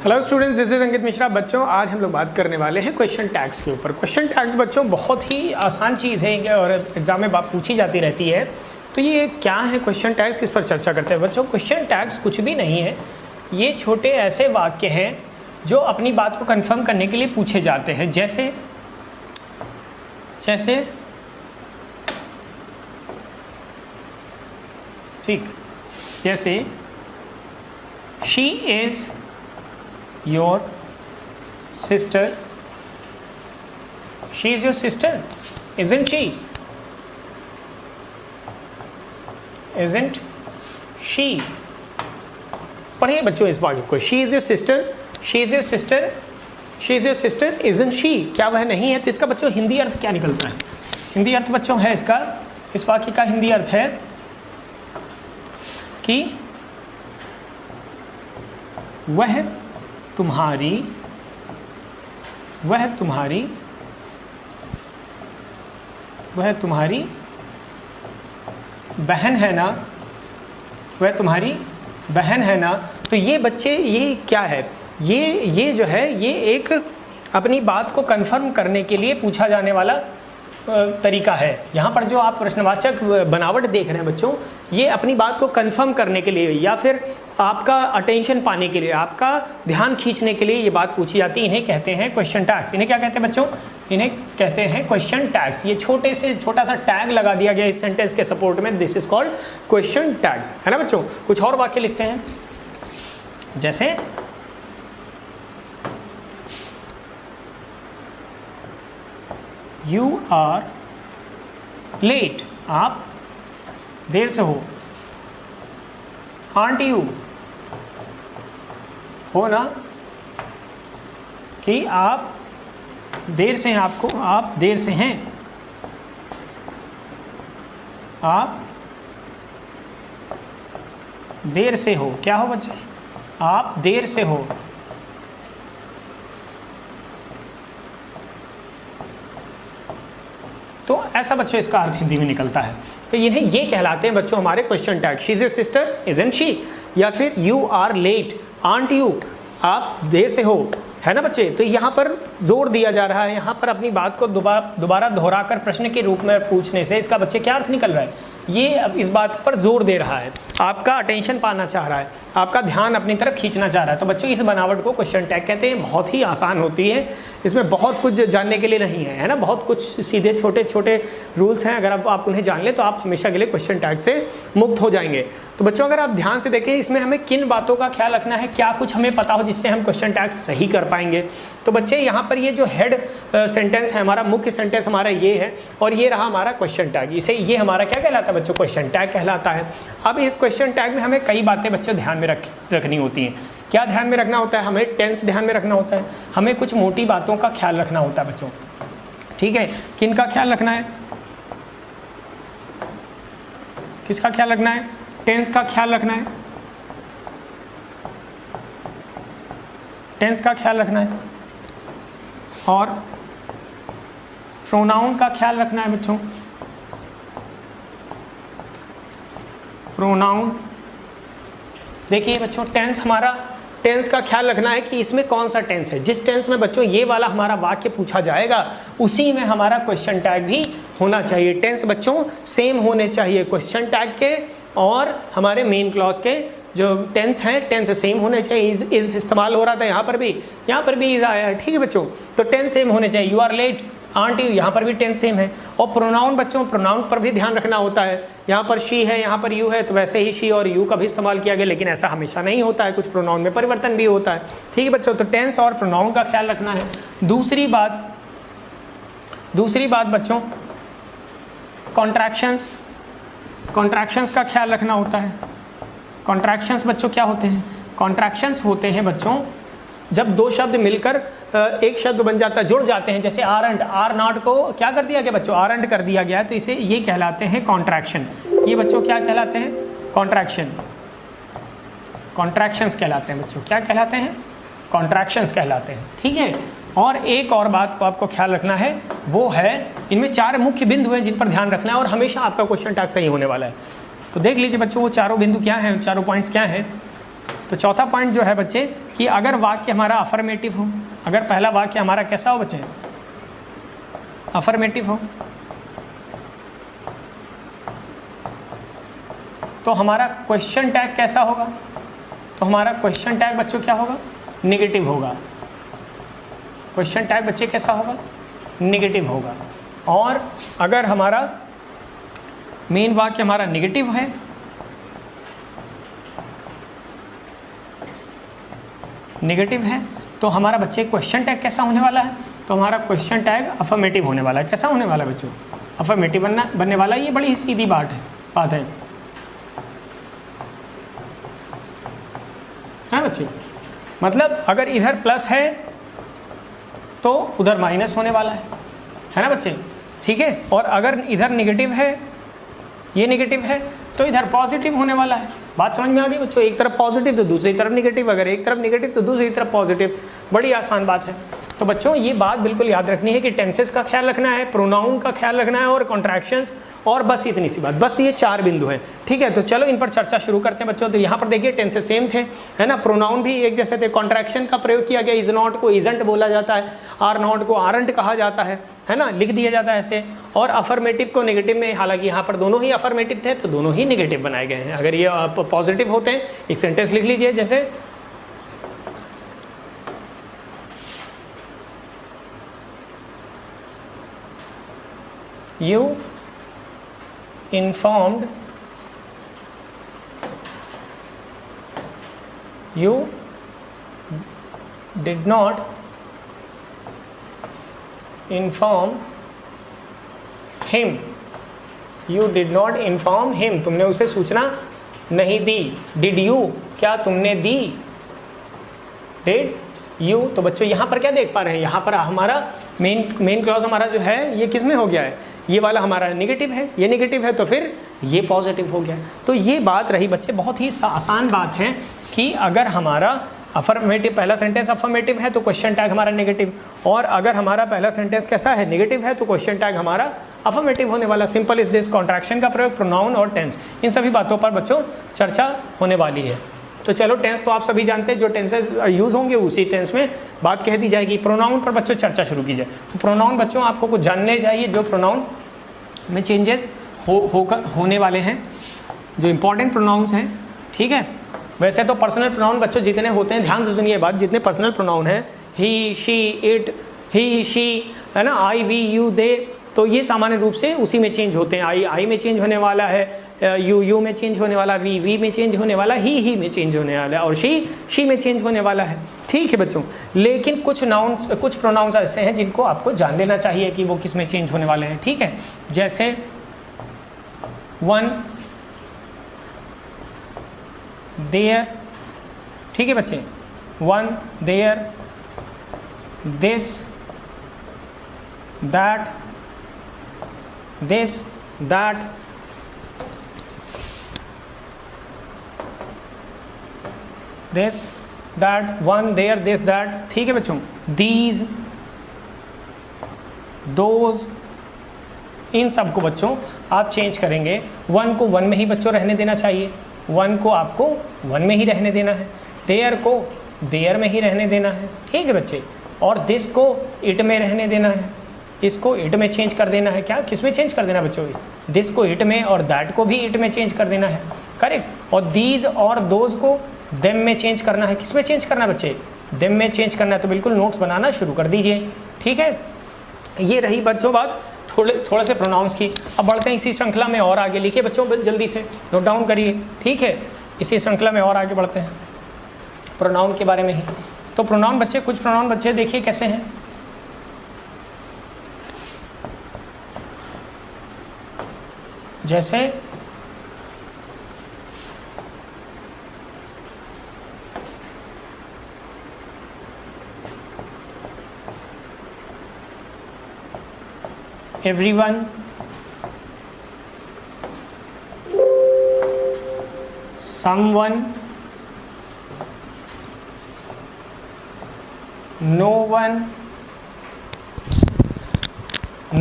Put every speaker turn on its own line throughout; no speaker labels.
Hello students, this is अंकित मिश्रा। बच्चों, आज हम लोग बात करने वाले हैं क्वेश्चन टैग्स के ऊपर। क्वेश्चन टैग्स बच्चों बहुत ही आसान चीज़ है और एग्जाम में बात पूछी जाती रहती है। तो ये क्या है क्वेश्चन टैग्स, इस पर चर्चा करते हैं। बच्चों, क्वेश्चन टैग्स कुछ भी नहीं है, ये छोटे ऐसे वाक्य हैं जो अपनी बात को कन्फर्म करने के लिए पूछे जाते हैं। जैसे ठीक, जैसे she is your sister, she is your sister, isn't she? Isn't she? पढ़िए बच्चों इस वाक्य को, she is your sister, she is your sister, she is your sister, isn't she? क्या वह नहीं है? तो इसका बच्चों हिंदी अर्थ क्या निकलता है? हिंदी अर्थ बच्चों है इसका, इस वाक्य का हिंदी अर्थ है कि वह तुम्हारी बहन है ना, वह तुम्हारी बहन है ना। तो ये बच्चे, ये क्या है, ये जो है, ये एक अपनी बात को कंफर्म करने के लिए पूछा जाने वाला तरीका है। यहाँ पर जो आप प्रश्नवाचक बनावट देख रहे हैं बच्चों, ये अपनी बात को कंफर्म करने के लिए या फिर आपका अटेंशन पाने के लिए, आपका ध्यान खींचने के लिए ये बात पूछी जाती है। इन्हें कहते हैं क्वेश्चन टैग्स। इन्हें क्या कहते हैं बच्चों? इन्हें कहते हैं क्वेश्चन टैग्स। ये छोटा सा टैग लगा दिया गया इस सेंटेंस के सपोर्ट में, this is called question tag, है ना बच्चों। कुछ और वाक्य लिखते हैं, जैसे You are late, आप देर से हो। Aren't you, हो ना, कि आप देर से हैं, आप देर से हैं, आप देर से हो। क्या हो बच्चे? आप देर से हो। तो ऐसा बच्चों इसका अर्थ हिंदी में निकलता है। तो इन्हें ये कहलाते हैं बच्चों हमारे question tag. She is your sister, isn't she, या फिर you are late, aren't you, आप देर से हो, है ना बच्चे। तो यहाँ पर जोर दिया जा रहा है, यहाँ पर अपनी बात को दोबारा दोहराकर प्रश्न के रूप में पूछने से इसका बच्चे क्या अर्थ निकल रहा है? ये अब इस बात पर जोर दे रहा है, आपका अटेंशन पाना चाह रहा है, आपका ध्यान अपनी तरफ खींचना चाह रहा है। तो बच्चों इस बनावट को क्वेश्चन टैग कहते हैं। बहुत ही आसान होती है, इसमें बहुत कुछ जानने के लिए नहीं है ना, बहुत कुछ सीधे छोटे छोटे रूल्स हैं। अगर आप उन्हें जान लें तो आप हमेशा के लिए क्वेश्चन टैग से मुक्त हो जाएंगे। तो बच्चों अगर आप ध्यान से देखें, इसमें हमें किन बातों का ख्याल रखना है, क्या कुछ हमें पता हो जिससे हम क्वेश्चन टैग सही कर पाएंगे। तो बच्चे यहाँ पर ये जो हेड सेंटेंस है, हमारा मुख्य सेंटेंस हमारा ये है, और ये रहा हमारा क्वेश्चन टैग। इसे ये हमारा क्या कहलाता है बच्चों? क्वेश्चन टैग कहलाता है। अब इस क्वेश्चन टैग में हमें कई बातें बच्चों ध्यान में रखनी होती हैं। क्या ध्यान में रखना होता है? हमें टेंस ध्यान में रखना होता है, हमें कुछ मोटी बातों का ख्याल रखना होता है बच्चों। ठीक है, किन का ख्याल रखना है? किसका ख्याल रखना है? टेंस का ख्याल रखना है, टेंस का ख्याल रखना है, और प्रोनाउन का ख्याल रखना है बच्चों। प्रोनाउन, देखिए बच्चों, टेंस का ख्याल रखना है कि इसमें कौन सा टेंस है। जिस टेंस में बच्चों ये वाला हमारा वाक्य पूछा जाएगा, उसी में हमारा क्वेश्चन टैग भी होना चाहिए। टेंस बच्चों सेम होने चाहिए, क्वेश्चन टैग के और हमारे मेन क्लॉज के जो टेंस हैं, टेंस सेम होने चाहिए। इज इस्तेमाल हो रहा था यहाँ पर भी इज आया है, ठीक है बच्चों। तो टेंस सेम होने चाहिए। You are late, aren't you, यहाँ पर भी टेंस सेम है। और प्रोनाउन बच्चों, प्रोनाउन पर भी ध्यान रखना होता है। यहाँ पर शी है, यहाँ पर यू है, तो वैसे ही शी और यू का भी इस्तेमाल किया गया, लेकिन ऐसा हमेशा नहीं होता है, कुछ प्रोनाउन में परिवर्तन भी होता है। ठीक है बच्चों, तो टेंस और प्रोनाउन का ख्याल रखना है। दूसरी बात बच्चों, कॉन्ट्रैक्शंस का ख्याल रखना होता है। कॉन्ट्रैक्शंस बच्चों क्या होते हैं? कॉन्ट्रैक्शंस होते हैं बच्चों जब दो शब्द मिलकर एक शब्द बन जाता है, जुड़ जाते हैं। जैसे आरंट, आर नॉट को क्या कर दिया गया बच्चों? आरंट कर दिया गया, तो इसे ये कहलाते हैं कॉन्ट्रैक्शन। ये बच्चों क्या कहलाते हैं? कॉन्ट्रैक्शन, कॉन्ट्रैक्शंस कहलाते हैं बच्चों। क्या कहलाते हैं? कॉन्ट्रैक्शंस कहलाते हैं। ठीक है, और एक और बात को आपको ख्याल रखना है, वो है इनमें 4 मुख्य बिंदु हैं जिन पर ध्यान रखना है, और हमेशा आपका क्वेश्चन टैग सही होने वाला है। तो देख लीजिए बच्चों, वो चारों बिंदु क्या हैं, चारों पॉइंट्स क्या हैं। तो चौथा पॉइंट जो है बच्चे कि अगर वाक्य हमारा अफर्मेटिव हो, अगर पहला वाक्य हमारा कैसा हो बच्चे, अफर्मेटिव हो, तो हमारा क्वेश्चन टैग कैसा होगा, तो हमारा क्वेश्चन टैग बच्चों क्या होगा, नेगेटिव होगा। क्वेश्चन टैग बच्चे कैसा होगा, नेगेटिव होगा। और अगर हमारा मेन वाक्य हमारा नेगेटिव है, नेगेटिव है, तो हमारा बच्चे क्वेश्चन टैग कैसा होने वाला है, तो हमारा क्वेश्चन टैग अफर्मेटिव होने वाला है। कैसा होने वाला है बच्चों, अफर्मेटिव बनने वाला है। ये बड़ी सीधी बात है बच्चे। मतलब अगर इधर प्लस है तो उधर माइनस होने वाला है ना बच्चे, ठीक है। और अगर इधर नेगेटिव है, ये नेगेटिव है, तो इधर पॉजिटिव होने वाला है। बात समझ में आ गई बच्चों, एक तरफ पॉजिटिव तो दूसरी तरफ नेगेटिव, अगर एक तरफ नेगेटिव तो दूसरी तरफ पॉजिटिव, बड़ी आसान बात है। तो बच्चों ये बात बिल्कुल याद रखनी है कि टेंसेस का ख्याल रखना है, प्रोनाउन का ख्याल रखना है और कॉन्ट्रैक्शंस, और बस इतनी सी बात, बस ये 4 बिंदु हैं, ठीक है। तो चलो इन पर चर्चा शुरू करते हैं बच्चों। तो यहाँ पर देखिए टेंसेस सेम थे, है ना, प्रोनाउन भी एक जैसे थे, कॉन्ट्रैक्शन का प्रयोग किया गया, इज नॉट को इजंट बोला जाता है, आर नॉट को आरंट कहा जाता है ना, लिख दिया जाता है ऐसे। और अफर्मेटिव को नेगेटिव में, हालांकि यहाँ पर दोनों ही अफर्मेटिव थे तो दोनों ही नेगेटिव बनाए गए हैं। अगर ये पॉजिटिव होते हैं, एक सेंटेंस लिख लीजिए जैसे you informed you did not inform him, you did not inform him, तुमने उसे सूचना नहीं दी। did you, क्या तुमने दी, did you। तो बच्चों यहाँ पर क्या देख पा रहे हैं, यहाँ पर हमारा मेन क्लॉज हमारा जो है ये किस में हो गया है, ये वाला हमारा नेगेटिव है, ये नेगेटिव है तो फिर ये पॉजिटिव हो गया। तो ये बात रही बच्चे, बहुत ही आसान बात है कि अगर हमारा अफर्मेटिव, पहला सेंटेंस अफर्मेटिव है तो क्वेश्चन टैग हमारा नेगेटिव, और अगर हमारा पहला सेंटेंस कैसा है, नेगेटिव है, तो क्वेश्चन टैग हमारा अफर्मेटिव होने वाला। Simple is this. कॉन्ट्रैक्शन का प्रयोग, प्रोनाउन और टेंस, इन सभी बातों पर बच्चों चर्चा होने वाली है। तो चलो टेंस तो आप सभी जानते हैं, जो टेंसेस यूज़ होंगे उसी टेंस में बात कह दी जाएगी। प्रोनाउन पर बच्चों चर्चा शुरू की जाए। तो प्रोनाउन बच्चों आपको कुछ जानने चाहिए, जो प्रोनाउन में चेंजेस होने वाले हैं, जो इंपॉर्टेंट प्रोनाउंस हैं, ठीक है। वैसे तो पर्सनल प्रोनाउन बच्चों जितने होते हैं, ध्यान से सुनिए बात, जितने पर्सनल प्रोनाउन हैं, ही, शी, इट, ही, शी, है ना, आई, वी, यू, दे, तो ये सामान्य रूप से उसी में चेंज होते हैं। आई में चेंज होने वाला है, यू में चेंज होने वाला, वी में चेंज होने वाला, ही में चेंज होने वाला है, और शी में चेंज होने वाला है, ठीक है बच्चों। लेकिन कुछ प्रोनाउंस ऐसे हैं जिनको आपको जान लेना चाहिए कि वो किस में चेंज होने वाले हैं, ठीक है। जैसे वन, देयर, ठीक है बच्चे, one, there, this, that, this, that, this, that, one, there, this, that, ठीक है बच्चों। दीज, दोज, इन सब को बच्चों आप चेंज करेंगे। वन को वन में ही बच्चों रहने देना चाहिए, वन को आपको वन में ही रहने देना है, देयर को देयर में ही रहने देना है, ठीक है बच्चे। और दिस को इट में रहने देना है, इसको इट में चेंज कर देना है। क्या, किस में चेंज कर देना बच्चों, दिस को इट में, और दैट को भी इट में चेंज कर देना है, करेक्ट। और दीज और दोज को देम में चेंज करना है। किस में चेंज करना है बच्चे, देम में चेंज करना है। तो बिल्कुल नोट्स बनाना शुरू कर दीजिए, ठीक है। ये रही बच्चों बात थोड़ा से प्रोनाउंस की। अब बढ़ते हैं इसी श्रृंखला में और आगे, लिखिए बच्चों जल्दी से, नोट डाउन करिए, ठीक है। इसी श्रृंखला में और आगे बढ़ते हैं प्रोनाउन के बारे में ही। तो प्रोनाउन बच्चे, कुछ प्रोनाउन बच्चे देखिए कैसे हैं। जैसे everyone, someone, no one,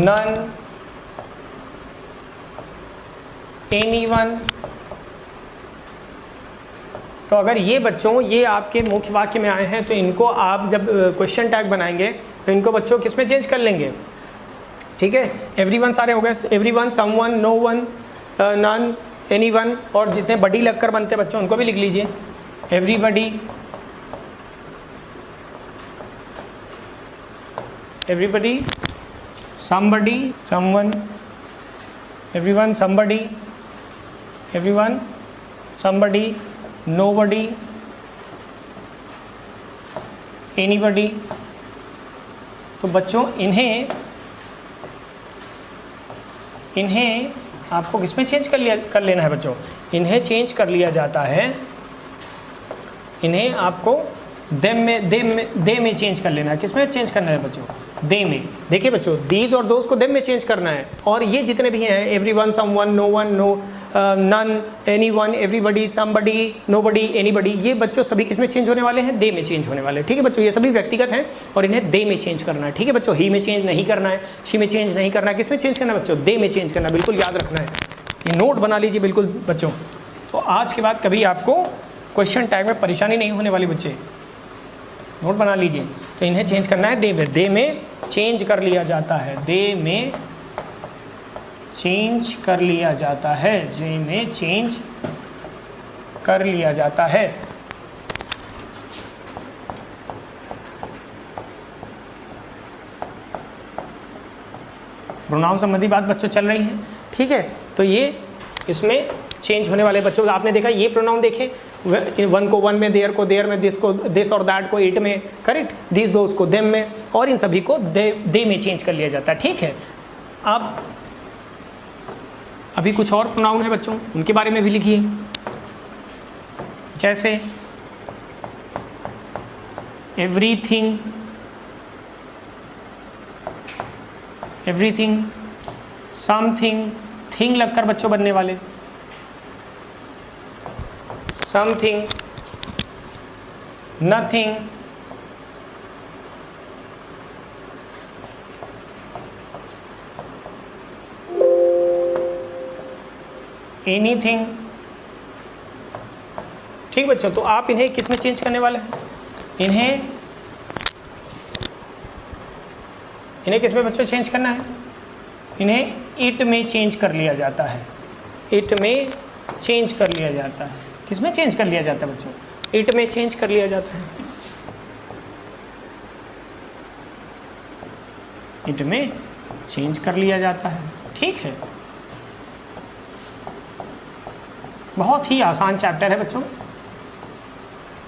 none, anyone, तो अगर ये बच्चों ये आपके मुख्य वाक्य में आए हैं तो इनको आप जब क्वेश्चन टैग बनाएंगे तो इनको बच्चों किस में चेंज कर लेंगे, ठीक है। एवरीवन सारे हो गए, everyone, someone, no one, none, anyone, और जितने बडी लगकर बनते हैं बच्चों उनको भी लिख लीजिए। Everybody, everybody, somebody, someone, everyone, somebody, everyone, somebody, nobody, anybody. तो बच्चों इन्हें आपको किस में चेंज कर लेना है बच्चों, इन्हें चेंज कर लिया जाता है, इन्हें आपको दे में चेंज कर लेना है। किस में चेंज करना है बच्चों, दे में। देखिए बच्चों दीज और दोज को दे में चेंज करना है, और ये जितने भी हैं everyone, someone, no one, no none, anyone, everybody, somebody, nobody, anybody, ये बच्चों सभी किस में चेंज होने वाले हैं, दे में चेंज होने वाले हैं। ठीक है बच्चों, ये सभी व्यक्तिगत हैं और इन्हें दे में चेंज करना है। ठीक है बच्चों, ही में चेंज नहीं करना है, शी में चेंज नहीं करना है, किस में चेंज करना है बच्चों, दे में चेंज करना है। बिल्कुल याद रखना है, ये नोट बना लीजिए बिल्कुल बच्चों। तो आज के बाद कभी आपको क्वेश्चन टैग में परेशानी नहीं होने वाली बच्चे, नोट बना लीजिए। तो इन्हें चेंज करना है दे में, दे में चेंज कर लिया जाता है, दे में चेंज कर लिया जाता है, दे में चेंज कर लिया जाता है। प्रोनाउन संबंधी बात बच्चों चल रही है, ठीक है। तो ये इसमें चेंज होने वाले बच्चों, आपने देखा ये प्रोनाउन देखे, वन को वन में, देयर को देयर में, दिस को दिस और दैट को इट में, करेक्ट, दिस दोस को देम में, और इन सभी को दे में चेंज कर लिया जाता है। ठीक है, अब अभी कुछ और प्रोनाउन है बच्चों, उनके बारे में भी लिखिए। जैसे एवरीथिंग, एवरीथिंग, समथिंग, थिंग लगकर बच्चों बनने वाले, समथिंग, नथिंग, एनीथिंग। ठीक बच्चों, तो आप इन्हें किस में चेंज करने वाले हैं, इन्हें किस में बच्चों चेंज करना है, इन्हें इट में चेंज कर लिया जाता है, इट में चेंज कर लिया जाता है। किस में चेंज कर लिया जाता है बच्चों, इट में चेंज कर लिया जाता है, इट में चेंज कर लिया जाता है। ठीक है, बहुत ही आसान चैप्टर है बच्चों,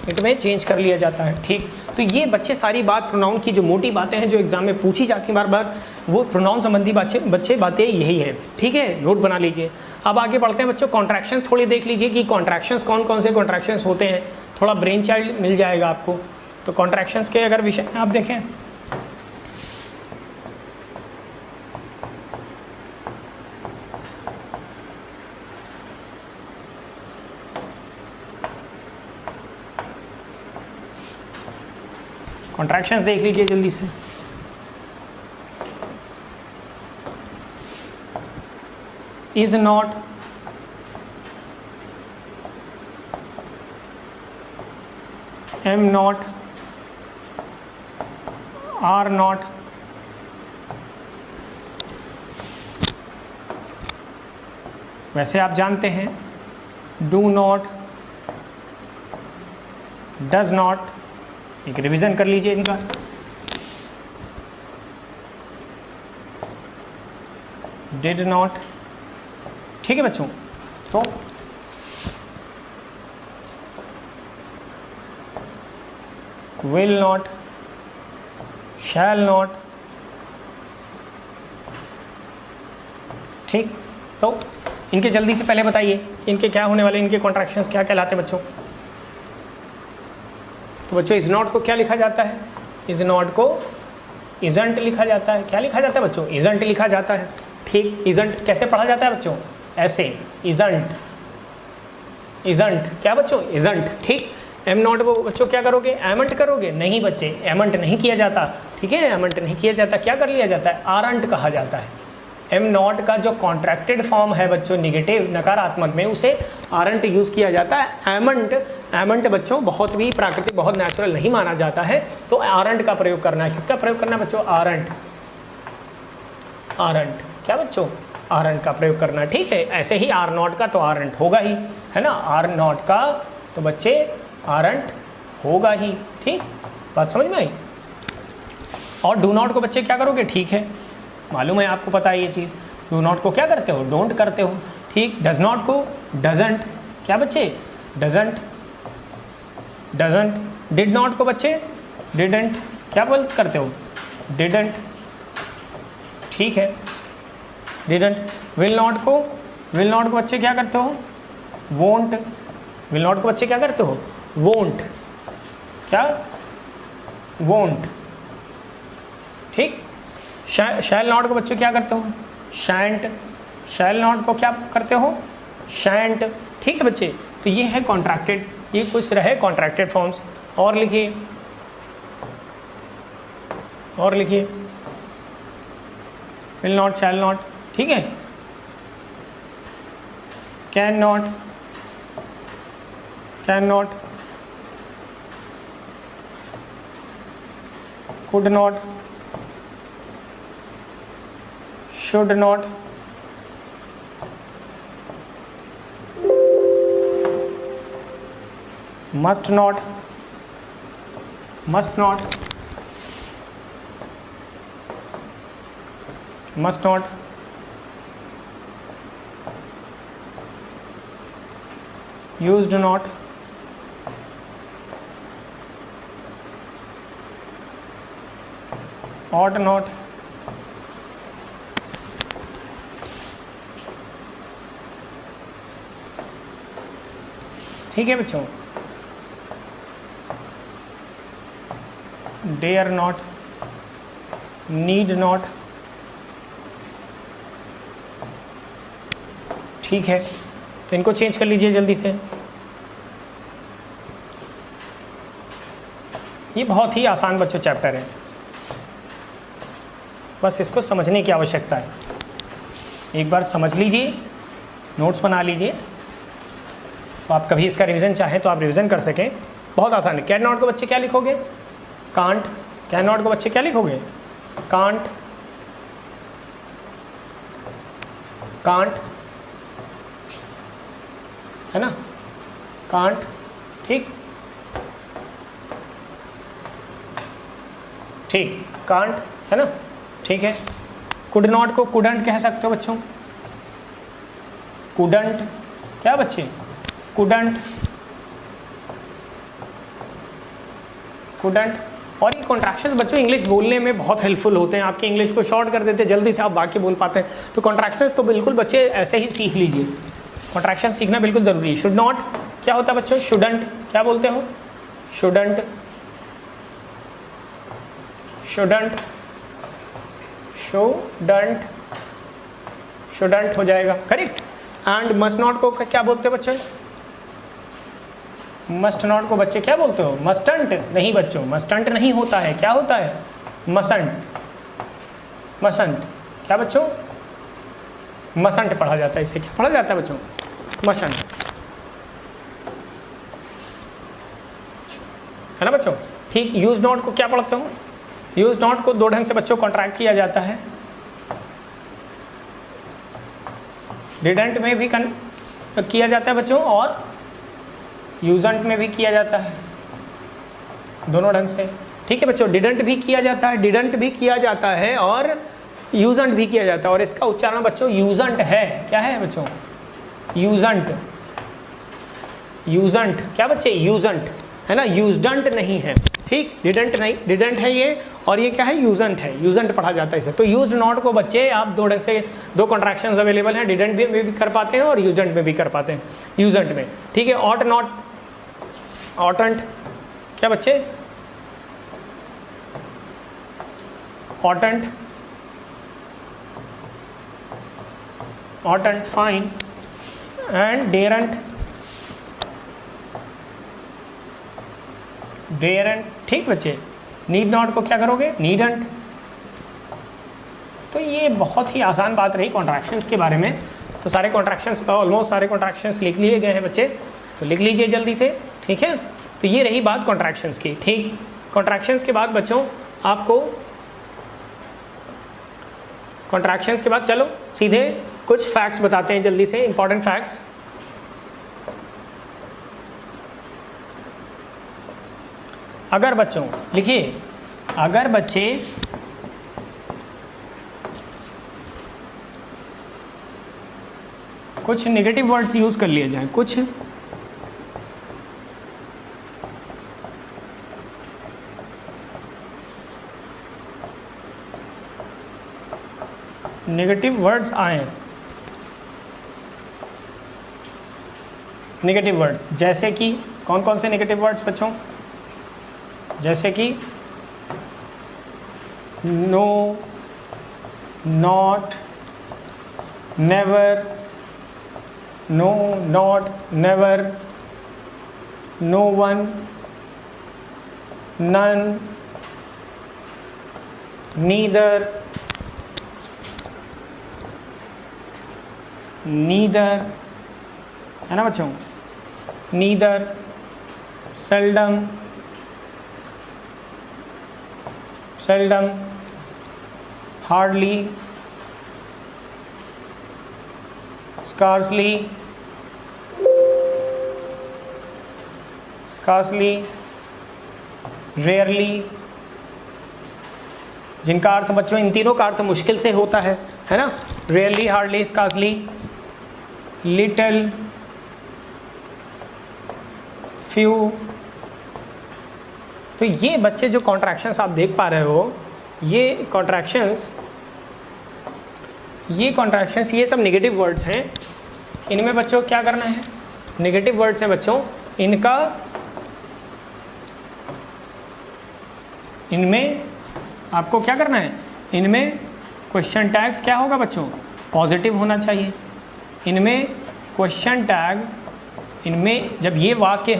इट में चेंज कर लिया जाता है। ठीक, तो ये बच्चे सारी बात प्रोनाउन की जो मोटी बातें हैं जो एग्जाम में पूछी जाती हैं बार बार, वो प्रोनाउन संबंधी बच्चे बातें यही है। ठीक है, नोट बना लीजिए। अब आगे बढ़ते हैं बच्चों, कॉन्ट्रैक्शंस थोड़ी देख लीजिए कि कॉन्ट्रैक्शंस कौन कौन से कॉन्ट्रैक्शंस होते हैं, थोड़ा ब्रेन चाइल्ड मिल जाएगा आपको। तो कॉन्ट्रैक्शंस के अगर विषय आप देखें, कॉन्ट्रैक्शंस देख लीजिए जल्दी से। Is not, am not, are not, वैसे आप जानते हैं डू नॉट, डज नॉट, एक रिवीजन कर लीजिए इनका। Did not. ठीक है बच्चों, तो विल नॉट, शैल नॉट। ठीक, तो इनके जल्दी से पहले बताइए इनके क्या होने वाले, इनके कॉन्ट्रैक्शंस क्या कहलाते हैं बच्चों। तो बच्चों इज नॉट को क्या लिखा जाता है, इज नॉट को इजंट लिखा जाता है। क्या लिखा जाता है बच्चों, इजंट लिखा जाता है। ठीक, इजंट कैसे पढ़ा जाता है बच्चों, ऐसे, इजंट, इजंट क्या बच्चों, इजंट। ठीक, एम नॉट वो बच्चों क्या करोगे, एमंट करोगे, नहीं बच्चे एमंट नहीं किया जाता। ठीक है, एमंट नहीं किया जाता, क्या कर लिया जाता है, आरंट कहा जाता है। एम नॉट का जो कॉन्ट्रैक्टेड फॉर्म है बच्चों निगेटिव नकारात्मक में, उसे आरंट यूज़ किया जाता है। एमंट बच्चों बहुत भी प्राकृतिक बहुत नेचुरल नहीं माना जाता है, तो आरंट का प्रयोग करना है। किसका प्रयोग करना है बच्चों? आरंट क्या बच्चों? आरंट का प्रयोग करना है, ठीक है। ऐसे ही आर नॉट का तो आरंट होगा ही, है ना। आर नॉट का तो बच्चे आरंट होगा ही, ठीक, बात समझ में आई। और डू नॉट को बच्चे क्या करोगे? ठीक है, मालूम है आपको, पता है ये चीज़। डू नॉट को क्या करते हो? डोंट करते हो, ठीक। डज नॉट को डजंट, क्या बच्चे? डजंट। डिड नॉट को बच्चे डिडंट, क्या बोल करते हो? डिडंट, ठीक है, डिडंट। विल नॉट को बच्चे क्या करते हो? वोंट। विल नॉट को बच्चे क्या करते हो? वोंट, क्या? वोंट, ठीक। शैल नॉट को बच्चे क्या करते हो? शैंट। शैल नॉट को क्या करते हो? शैंट, ठीक है बच्चे। तो ये है कॉन्ट्रैक्टेड, ये कुछ रहे कॉन्ट्रैक्टेड फॉर्म्स। और लिखिए, विल नॉट, शैल नॉट, ठीक है। Can not, could not, should not, must not, used not, ought not, ठीक है बच्चों। डेयर नॉट, नीड नॉट, ठीक है। तो इनको चेंज कर लीजिए जल्दी से। ये बहुत ही आसान बच्चों चैप्टर है, बस इसको समझने की आवश्यकता है। एक बार समझ लीजिए, नोट्स बना लीजिए, तो आप कभी इसका रिवीजन चाहें तो आप रिवीजन कर सकें। बहुत आसान है। कैन नॉट को बच्चे क्या लिखोगे? कांट। कैन नॉट को बच्चे क्या लिखोगे? कांट। है ना, कांट, ठीक, कांट, है ना, ठीक है। कुड नॉट को कुडंट कह सकते हो बच्चों। कुडंट, क्या बच्चे? कुडंट। और ये कॉन्ट्रैक्शंस बच्चों इंग्लिश बोलने में बहुत हेल्पफुल होते हैं, आपकी इंग्लिश को शॉर्ट कर देते हैं, जल्दी से आप वाक्य बोल पाते हैं। तो कॉन्ट्रैक्शंस तो बिल्कुल बच्चे ऐसे ही सीख लीजिए, कॉन्ट्रैक्शन सीखना बिल्कुल ज़रूरी है। शुड नॉट क्या होता है बच्चों? शुडंट, क्या बोलते हो? शुडंट, हो जाएगा, करेक्ट। एंड मस्ट नॉट को क्या बोलते हो बच्चे? मस्ट नॉट को बच्चे क्या बोलते हो? मस्टंट। नहीं बच्चों, मस्टंट नहीं होता है, क्या होता है? मसंट। क्या बच्चों? मसंट पढ़ा जाता है, इसे क्या पढ़ा जाता है बच्चों? मसंट, है ना बच्चों, ठीक। यूज नॉट को क्या पढ़ते हो? यूज नॉट को दो ढंग से बच्चों कॉन्ट्रैक्ट किया जाता है। डिडंट में भी किया जाता है बच्चों, और यूजंट में भी किया जाता है, दोनों ढंग से, ठीक है बच्चों। डिडंट भी किया जाता है, और यूजंट भी किया जाता है। और इसका उच्चारण बच्चों यूजंट है, क्या है बच्चों? यूजंट, क्या बच्चे? यूजंट, है ना, यूजडंट नहीं है, ठीक। डिडंट नहीं, डिडंट है ये, और ये क्या है? यूजंट है, यूजंट पढ़ा जाता है इसे। तो यूज्ड नॉट को बच्चे आप दो ढंग से, दो कॉन्ट्रैक्शंस अवेलेबल हैं, डिडंट में भी कर पाते हैं और यूजंट में भी कर पाते हैं, यूजंट में, ठीक है। ऑट नॉट, ऑटंट, क्या बच्चे? ऑटंट, फाइन। एंड डेरंट, ठीक बच्चे। नीड नॉट को क्या करोगे? नीडंट, तो ये बहुत ही आसान बात रही कॉन्ट्रैक्शंस के बारे में। तो सारे कॉन्ट्रैक्शंस ऑलमोस्ट सारे कॉन्ट्रैक्शंस लिख लिए गए हैं बच्चे, तो लिख लीजिए जल्दी से, ठीक है। तो ये रही बात कॉन्ट्रैक्शंस की, ठीक। कॉन्ट्रैक्शंस के बाद बच्चों आपको कॉन्ट्रैक्शंस के बाद चलो सीधे कुछ फैक्ट्स बताते हैं जल्दी से, इंपॉर्टेंट फैक्ट्स। अगर बच्चों लिखिए, अगर बच्चे कुछ नेगेटिव वर्ड्स यूज कर लिए जाएं, कुछ नेगेटिव वर्ड्स आए, नेगेटिव वर्ड्स जैसे कि कौन कौन से नेगेटिव वर्ड्स बच्चों, जैसे कि no, not, never, no, not, never, no one, none, neither, neither, है ना बच्चों, neither, seldom, seldom, hardly, scarcely, scarcely, rarely, जिनका अर्थ बच्चों इन तीनों का अर्थ मुश्किल से होता है ना, rarely, hardly, scarcely, little, few. तो ये बच्चे जो कॉन्ट्रैक्शंस आप देख पा रहे हो, ये कॉन्ट्रैक्शंस ये सब नेगेटिव वर्ड्स हैं। इनमें बच्चों क्या करना है, नेगेटिव वर्ड्स हैं बच्चों, इनमें आपको क्या करना है, इनमें क्वेश्चन टैग्स क्या होगा बच्चों, पॉजिटिव होना चाहिए। इनमें क्वेश्चन टैग, इनमें जब ये वाक्य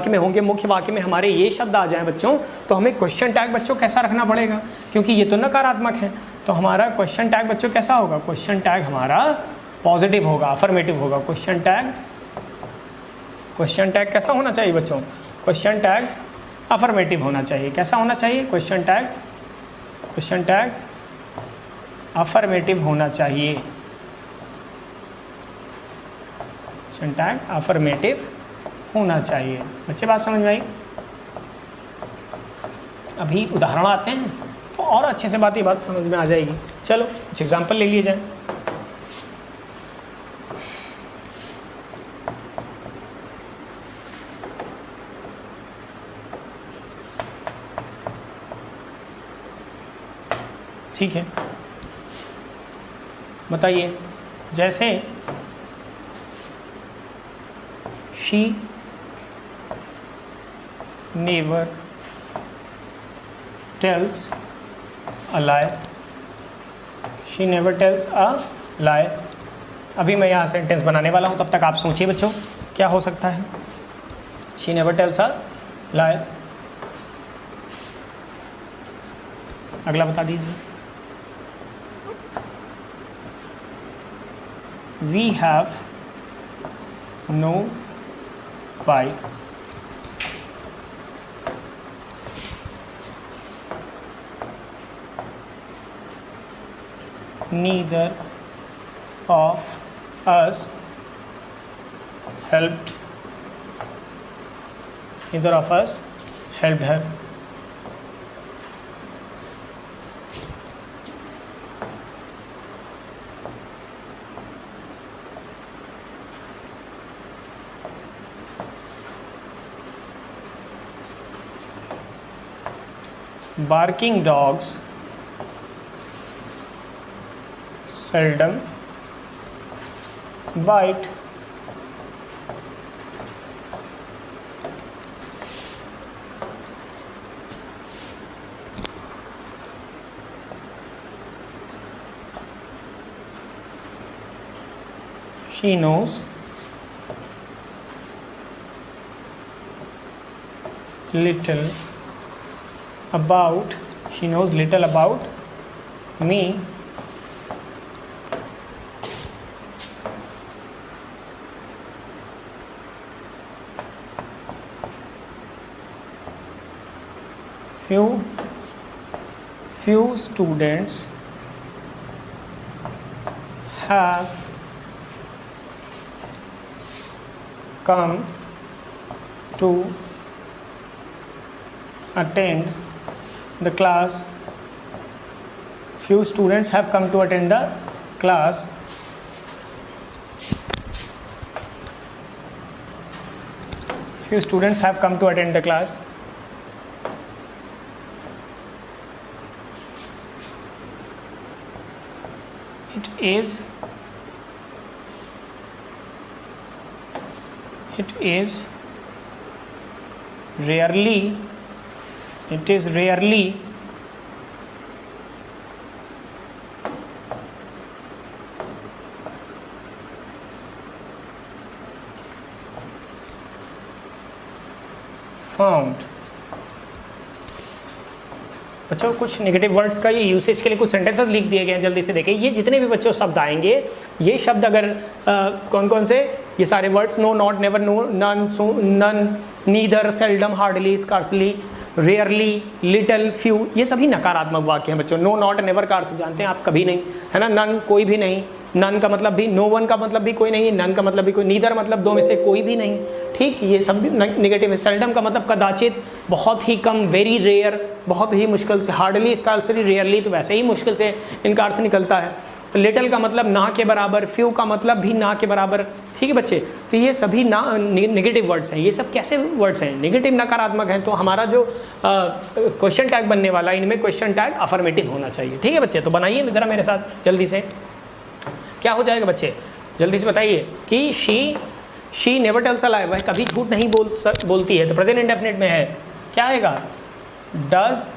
में होंगे, मुख्य वाक्य में हमारे ये शब्द आ जाएं बच्चों, तो हमें क्वेश्चन टैग बच्चों कैसा रखना पड़ेगा, क्योंकि ये तो नकारात्मक है। तो हमारा क्वेश्चन टैग बच्चों कैसा होगा, क्वेश्चन टैग हमारा पॉजिटिव होगा, अफर्मेटिव होगा। क्वेश्चन टैग कैसा होना चाहिए बच्चों, क्वेश्चन टैग अफर्मेटिव होना चाहिए। कैसा होना चाहिए, क्वेश्चन टैग अफर्मेटिव होना चाहिए, क्वेश्चन टैग अफर्मेटिव होना चाहिए। बच्चे बात समझ में आई? अभी उदाहरण आते हैं तो और अच्छे से ये बात समझ में आ जाएगी। चलो कुछ एग्जाम्पल ले लिए जाए। ठीक है, बताइए, जैसे she never tells a lie, she never tells a lie. अभी मैं यहाँ सेंटेंस बनाने वाला हूँ, तब तक आप सोचिए बच्चों क्या हो सकता है। शी नेवर टेल्स अ लाई, अगला बता दीजिए। We have no bike. Neither of us helped. Neither of us helped her. Barking dogs seldom bite. She knows little about, she knows little about me few students have come to attend the class. Few students have come to attend the class. Few students have come to attend the class. It is rarely found. बच्चों कुछ negative words का ये usage के लिए कुछ sentences लिख दिए गए हैं, जल्दी से देखिए। ये जितने भी बच्चों शब्द आएंगे, ये शब्द अगर कौन कौन से, ये सारे words no, not, never, no, none, neither, seldom, hardly, scarcely, rarely, little, few, ये सभी नकारात्मक वाक्य हैं बच्चों। नो, नॉट, नेवर का अर्थ जानते हैं आप, कभी नहीं, है ना। नन कोई भी नहीं, नन का मतलब भी, नो वन का मतलब भी कोई नहीं, नन का मतलब भी कोई, नीदर मतलब दो में से कोई भी नहीं, ठीक, ये सब नेगेटिव है। सेल्डम का मतलब कदाचित, बहुत ही कम, वेरी रेयर, बहुत ही मुश्किल से, हार्डली, स्कार्सली, रेयरली तो वैसे ही मुश्किल से इनका अर्थ निकलता है। लिटल का मतलब ना के बराबर, फ्यू का मतलब भी ना के बराबर, ठीक है बच्चे। तो ये सभी नेगेटिव वर्ड्स हैं। ये सब कैसे वर्ड्स हैं? नेगेटिव, नकारात्मक हैं। तो हमारा जो क्वेश्चन टैग बनने वाला है, इनमें क्वेश्चन टैग अफर्मेटिव होना चाहिए, ठीक है बच्चे। तो बनाइए ज़रा मेरे साथ जल्दी से, क्या हो जाएगा बच्चे, जल्दी से बताइए कि शी नेवर टेल्स अ लाई, वह कभी झूठ नहीं बोलती है। तो प्रेजेंट इंडेफिनिट में है, क्या आएगा? डज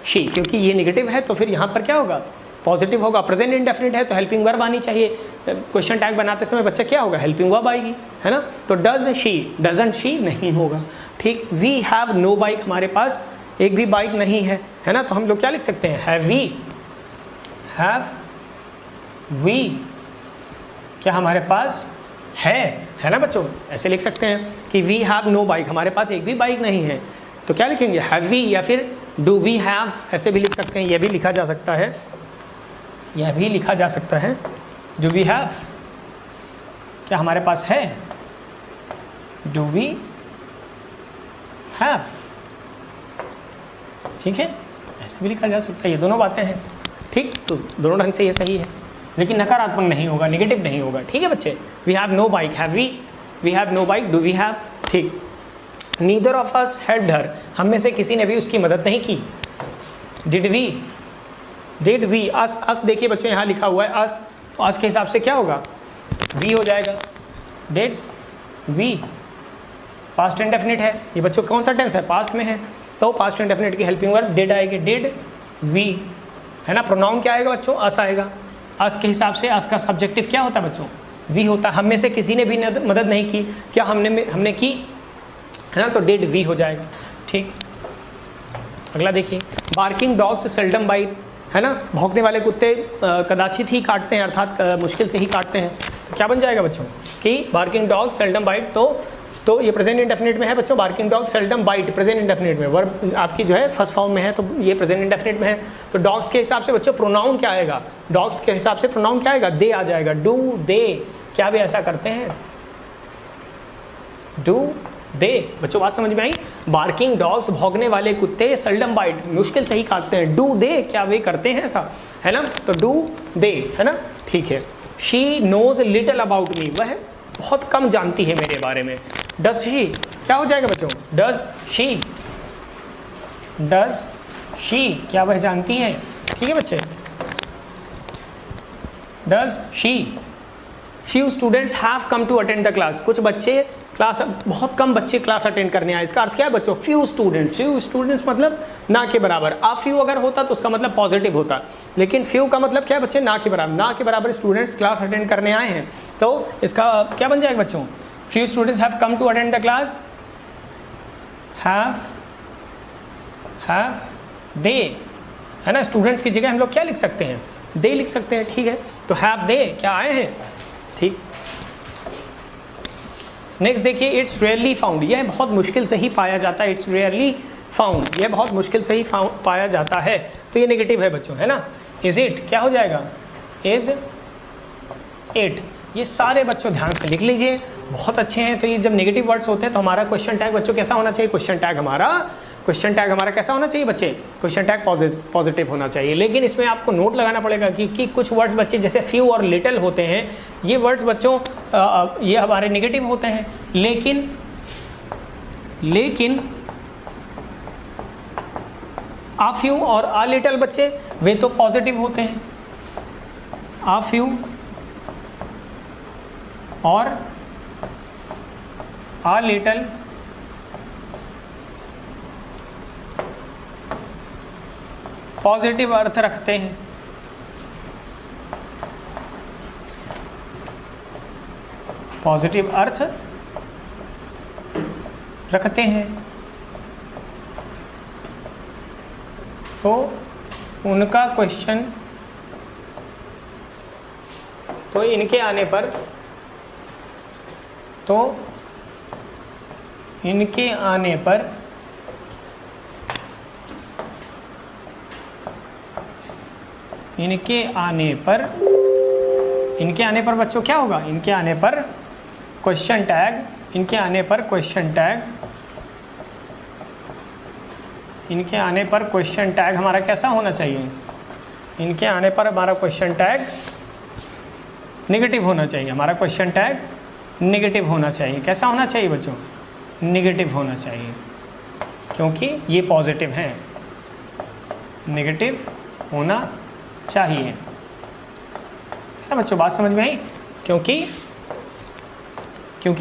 शी, क्योंकि ये नेगेटिव है तो फिर यहाँ पर क्या होगा? पॉजिटिव होगा। प्रेजेंट इंडेफिनिट है तो हेल्पिंग वर्ब आनी चाहिए। क्वेश्चन टैग बनाते समय बच्चा क्या होगा? हेल्पिंग वर्ब आएगी, है ना। तो डज शी, डजंट शी नहीं होगा, ठीक। वी हैव नो बाइक, हमारे पास एक भी बाइक नहीं है, है ना। तो हम लोग क्या लिख सकते हैं? हैव वी, क्या हमारे पास है ना बच्चों। ऐसे लिख सकते हैं कि वी हैव नो बाइक, हमारे पास एक भी बाइक नहीं है। तो क्या लिखेंगे? हैव वी, या फिर डू वी हैव, ऐसे भी लिख सकते हैं। यह भी लिखा जा सकता है, यह भी लिखा जा सकता है। डू वी हैव, क्या हमारे पास है? डू वी हैव, ठीक है, ऐसे भी लिखा जा सकता है। ये दोनों बातें हैं, ठीक। तो दोनों ढंग से ये सही है, लेकिन नकारात्मक नहीं होगा, नेगेटिव नहीं होगा, ठीक है बच्चे। We have no bike, have we have no bike, do we have, ठीक। Neither of us helped her, हम में से किसी ने भी उसकी मदद नहीं की। डिड वी, अस देखिए बच्चों यहाँ लिखा हुआ है अस, तो अस के हिसाब से क्या होगा? वी हो जाएगा। डिड वी, पास्ट इंडेफिनिट है ये बच्चों, कौन सा टेंस है? पास्ट में है, तो पास्ट इंडेफिनिट की हेल्पिंग वर्ब डिड आएगी। डिड वी, है ना। प्रोनाउन क्या आएगा बच्चों? अस आएगा। अस के हिसाब से अस का सब्जेक्टिव क्या होता है बच्चों? वी होता है। हम में से किसी ने भी मदद नहीं की, क्या हमने की, है ना। तो डिड वी हो जाएगा, ठीक। अगला देखिए, बार्किंग डॉग्स सेल्डम बाइट, है ना। भौंकने वाले कुत्ते कदाचित ही काटते हैं, अर्थात मुश्किल से ही काटते हैं। तो क्या बन जाएगा बच्चों कि बार्किंग डॉग सेल्डम बाइट, तो ये प्रेजेंट इंडेफिनिट में है बच्चों। Barking dog seldom bite present indefinite में, वर्ब आपकी जो है फर्स्ट फॉर्म में है, तो ये प्रेजेंट इंडेफिनिट में है। तो डॉग्स के हिसाब से बच्चों प्रोनाउन क्या आएगा? डॉग्स के हिसाब से प्रोनाउन क्या आएगा? दे आ जाएगा। डू दे, क्या वे ऐसा करते हैं? डू दे, बच्चों बात समझ में आई? बार्किंग डॉग्स, भौंकने वाले कुत्ते, सेल्डम बाइट, मुश्किल से ही काटते हैं। डू दे, क्या वे करते हैं ऐसा, है ना। तो डू दे, है ना, ठीक है। She knows little about me, वह बहुत कम जानती है मेरे बारे में। डज शी, क्या हो जाएगा बच्चों? डज शी, क्या वह जानती है, ठीक है बच्चे। Does she, few students have come to attend the class, कुछ बच्चे क्लास, बहुत कम बच्चे क्लास अटेंड करने आए। इसका अर्थ क्या है बच्चों? फ्यू स्टूडेंट्स मतलब ना के बराबर। आ फ्यू अगर होता तो उसका मतलब पॉजिटिव होता, लेकिन फ्यू का मतलब क्या है बच्चे? ना के बराबर। ना के बराबर स्टूडेंट्स क्लास अटेंड करने आए हैं, तो इसका क्या बन जाएगा बच्चों? Few students have come to attend the class, have have they, है ना। स्टूडेंट्स की जगह हम लोग क्या लिख सकते हैं, दे लिख सकते हैं, ठीक है। तो हैव दे क्या आए हैं, ठीक। नेक्स्ट देखिए, इट्स रेयरली फाउंड, यह बहुत मुश्किल से ही पाया जाता है। इट्स रेयरली फाउंड, यह बहुत मुश्किल से ही पाया जाता है, तो ये नेगेटिव है बच्चों, है ना। इज इट क्या हो जाएगा, इज इट। ये सारे बच्चों ध्यान से लिख लीजिए, बहुत अच्छे हैं। तो ये जब नेगेटिव वर्ड्स होते हैं तो हमारा क्वेश्चन टैग बच्चों कैसा होना चाहिए, क्वेश्चन टैग हमारा कैसा होना चाहिए बच्चे, क्वेश्चन टैग पॉजिटिव होना चाहिए। लेकिन इसमें आपको नोट लगाना पड़ेगा कि कुछ वर्ड्स बच्चे जैसे फ्यू और लिटिल होते हैं, ये वर्ड्स बच्चों ये हमारे नेगेटिव होते हैं, लेकिन आ फ्यू और आ लिटिल बच्चे वे तो पॉजिटिव होते हैं। आ फ्यू और आ लिटिल पॉजिटिव अर्थ रखते हैं। पॉजिटिव अर्थ रखते हैं, तो उनका क्वेश्चन, तो इनके आने पर बच्चों क्या होगा, इनके आने पर क्वेश्चन टैग हमारा कैसा होना चाहिए, इनके आने पर हमारा क्वेश्चन टैग नेगेटिव होना चाहिए। हमारा क्वेश्चन टैग नेगेटिव होना चाहिए। कैसा होना चाहिए बच्चों, नेगेटिव होना चाहिए, क्योंकि ये पॉजिटिव हैं, नेगेटिव होना चाहिए, है ना बच्चों। बात समझ में आई, क्योंकि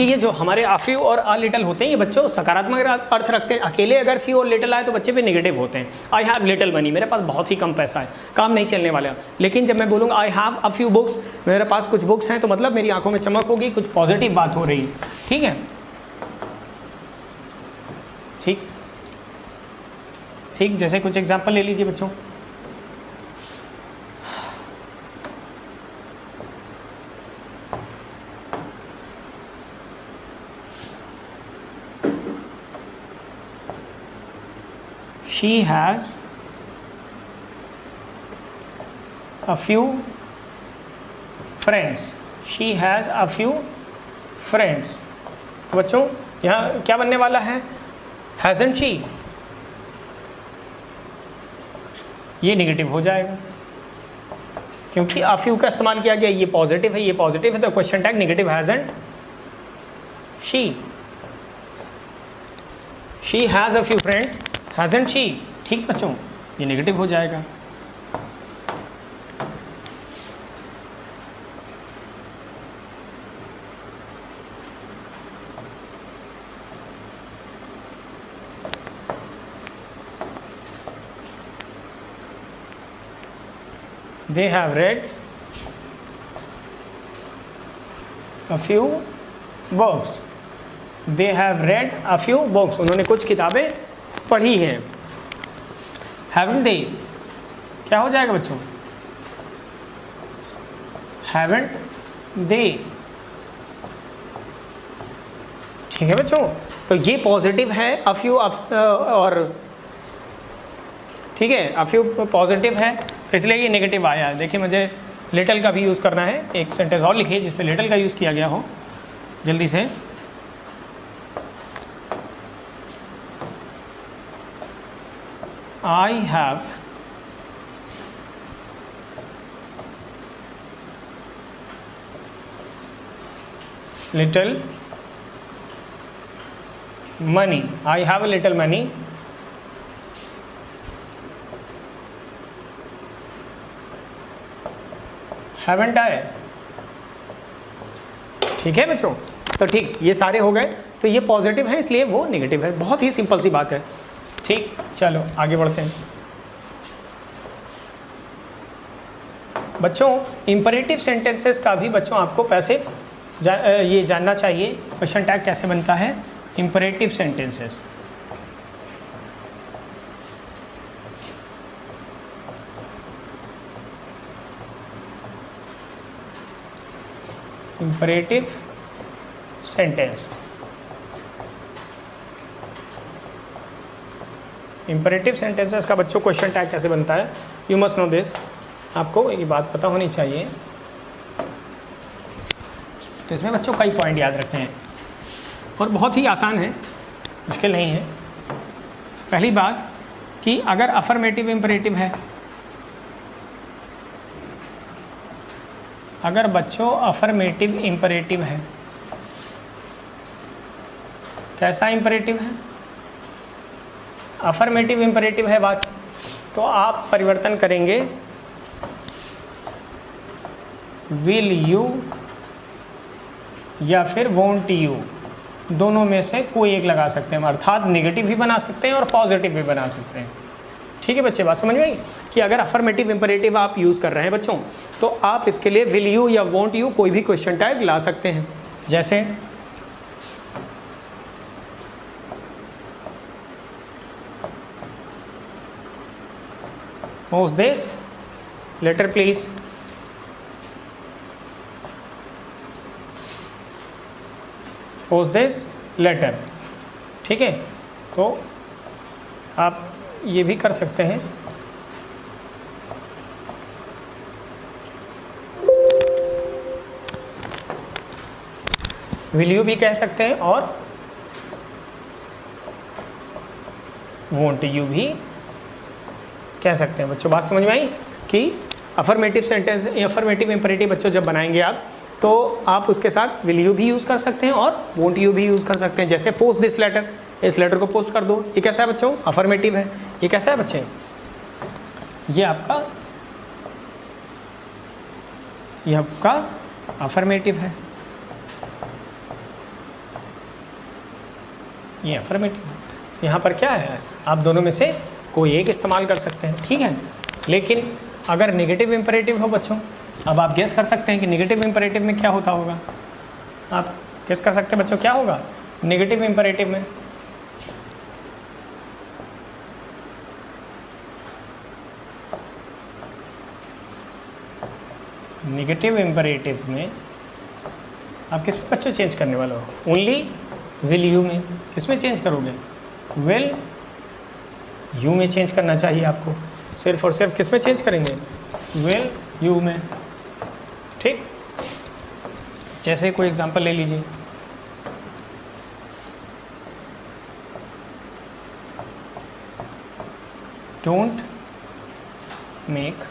ये जो हमारे आ फ्यू और आ लिटिल होते हैं ये बच्चों सकारात्मक अर्थ रखते हैं। अकेले अगर फ्यू और लिटिल आए तो बच्चे भी नेगेटिव होते हैं। आई हैव लिटिल मनी, मेरे पास बहुत ही कम पैसा है, काम नहीं चलने वाला। लेकिन जब मैं बोलूँगा I have a few books, मेरे पास कुछ बुक्स हैं, तो मतलब मेरी आंखों में चमक होगी, कुछ पॉजिटिव बात हो रही है, ठीक है। ठीक, जैसे कुछ एग्जाम्पल ले लीजिए बच्चों। She has a few friends. She has a few friends. तो बच्चों यहाँ क्या बनने वाला है, hasn't she, ये नेगेटिव हो जाएगा, क्योंकि a few का इस्तेमाल किया गया, ये पॉजिटिव है, तो question tag negative, hasn't she. She has a few friends, hasn't she, ठीक है बच्चों, ये नेगेटिव हो जाएगा। They have read a few books. They have read a few books. उन्होंने कुछ किताबें पढ़ी हैं। Haven't they, क्या हो जाएगा बच्चों, haven't they, ठीक है बच्चों। तो ये पॉजिटिव है, a few और ठीक है, a few पॉजिटिव है, तो इसलिए ये नेगेटिव आया है। देखिए मुझे लिटिल का भी यूज़ करना है, एक सेंटेंस और लिखिए जिस पे लिटिल का यूज़ किया गया हो, जल्दी से। I have little money. I have a little money. Haven't I? ठीक है बच्चों, तो ठीक ये सारे हो गए, तो ये पॉजिटिव है इसलिए वो नेगेटिव है। बहुत ही सिंपल सी बात है, ठीक। चलो आगे बढ़ते हैं बच्चों। इंपरेटिव सेंटेंसेस का भी बच्चों आपको पैसिव ये जानना चाहिए, क्वेश्चन टैग कैसे बनता है। Imperative sentences, imperative sentence. Imperative sentences का बच्चों क्वेश्चन टैग कैसे बनता है, यू मस्ट नो दिस, आपको ये बात पता होनी चाहिए। तो इसमें बच्चों कई पॉइंट याद रखने हैं और बहुत ही आसान है, मुश्किल नहीं है। पहली बात कि अगर अफर्मेटिव इम्परेटिव है, अगर बच्चों अफर्मेटिव इम्परेटिव है, कैसा इम्परेटिव है, अफर्मेटिव इम्परेटिव है बात, तो आप परिवर्तन करेंगे विल यू या फिर वोंट यू, दोनों में से कोई एक लगा सकते हैं, अर्थात नेगेटिव भी बना सकते हैं और पॉजिटिव भी बना सकते हैं। ठीक है बच्चे, बात समझ में आई कि अगर अफर्मेटिव इम्परेटिव आप यूज़ कर रहे हैं बच्चों, तो आप इसके लिए विल यू या वोंट यू कोई भी क्वेश्चन टैग ला सकते हैं। जैसे post this letter please, post this letter। ठीक है, तो आप ये भी कर सकते हैं विल यू भी कह सकते हैं और वोंट यू भी कह सकते हैं। बच्चों बात समझ में आई कि अफर्मेटिव सेंटेंस, अफर्मेटिव इम्परेटिव बच्चों जब बनाएंगे आप, तो आप उसके साथ विल यू भी यूज़ कर सकते हैं और वोंट यू भी यूज़ कर सकते हैं। जैसे पोस्ट दिस लेटर, इस लेटर को पोस्ट कर दो, ये कैसा है बच्चों, अफर्मेटिव है। ये कैसा है बच्चे, ये आपका अफर्मेटिव है, ये अफर्मेटिव है। यहाँ पर क्या है, आप दोनों में से कोई एक इस्तेमाल कर सकते हैं। ठीक है, लेकिन अगर नेगेटिव इम्परेटिव हो बच्चों, अब आप गेस कर सकते हैं कि नेगेटिव इम्परेटिव में क्या होता होगा, आप गेस कर सकते हैं बच्चों क्या होगा नेगेटिव इम्परेटिव में। नेगेटिव इम्परेटिव में आप किस में बच्चों चेंज करने वाले हो, ओनली विल यू में। किस में चेंज करोगे, विल यू में चेंज करना चाहिए आपको, सिर्फ और सिर्फ किस में चेंज करेंगे, विल यू में। ठीक, जैसे कोई एग्जांपल ले लीजिए, don't make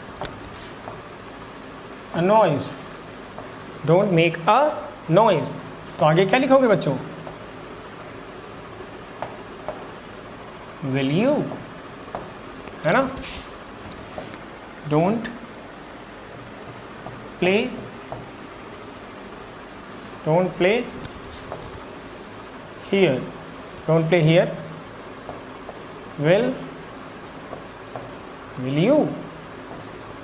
a noise, don't make a noise, तो आगे क्या लिखोगे बच्चों, विल यू, है ना। Don't play, don't play here, don't play here, will you.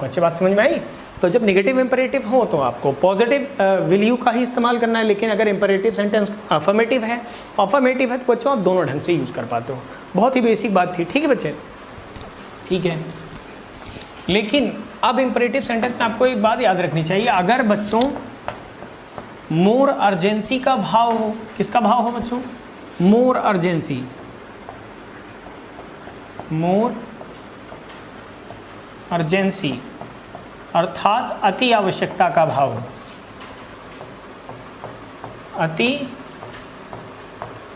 बच्चे बात समझ में आई। तो जब नेगेटिव इम्परेटिव हो तो आपको पॉजिटिव विल यू का ही इस्तेमाल करना है, लेकिन अगर इम्परेटिव सेंटेंस अफर्मेटिव है तो बच्चों आप दोनों ढंग से यूज़ कर पाते हो। बहुत ही बेसिक बात थी। ठीक है बच्चे, ठीक है। लेकिन अब इम्परेटिव सेंटेंस में आपको एक बात याद रखनी चाहिए, अगर बच्चों मोर अर्जेंसी का भाव हो, किसका भाव हो बच्चों, मोर अर्जेंसी, मोर अर्जेंसी अर्थात अति आवश्यकता का भाव, अति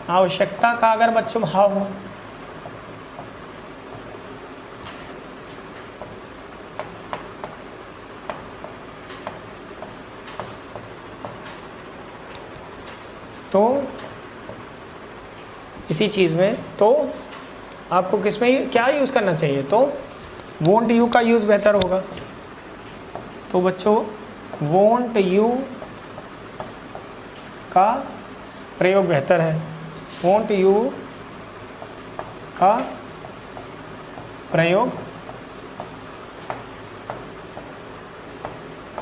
आवश्यकता का अगर बच्चों भाव हो, तो इसी चीज़ में तो आपको किस में क्या यूज़ करना चाहिए, तो वोंट यू का यूज़ बेहतर होगा। तो बच्चों वोंट यू का प्रयोग बेहतर है, वोंट यू का प्रयोग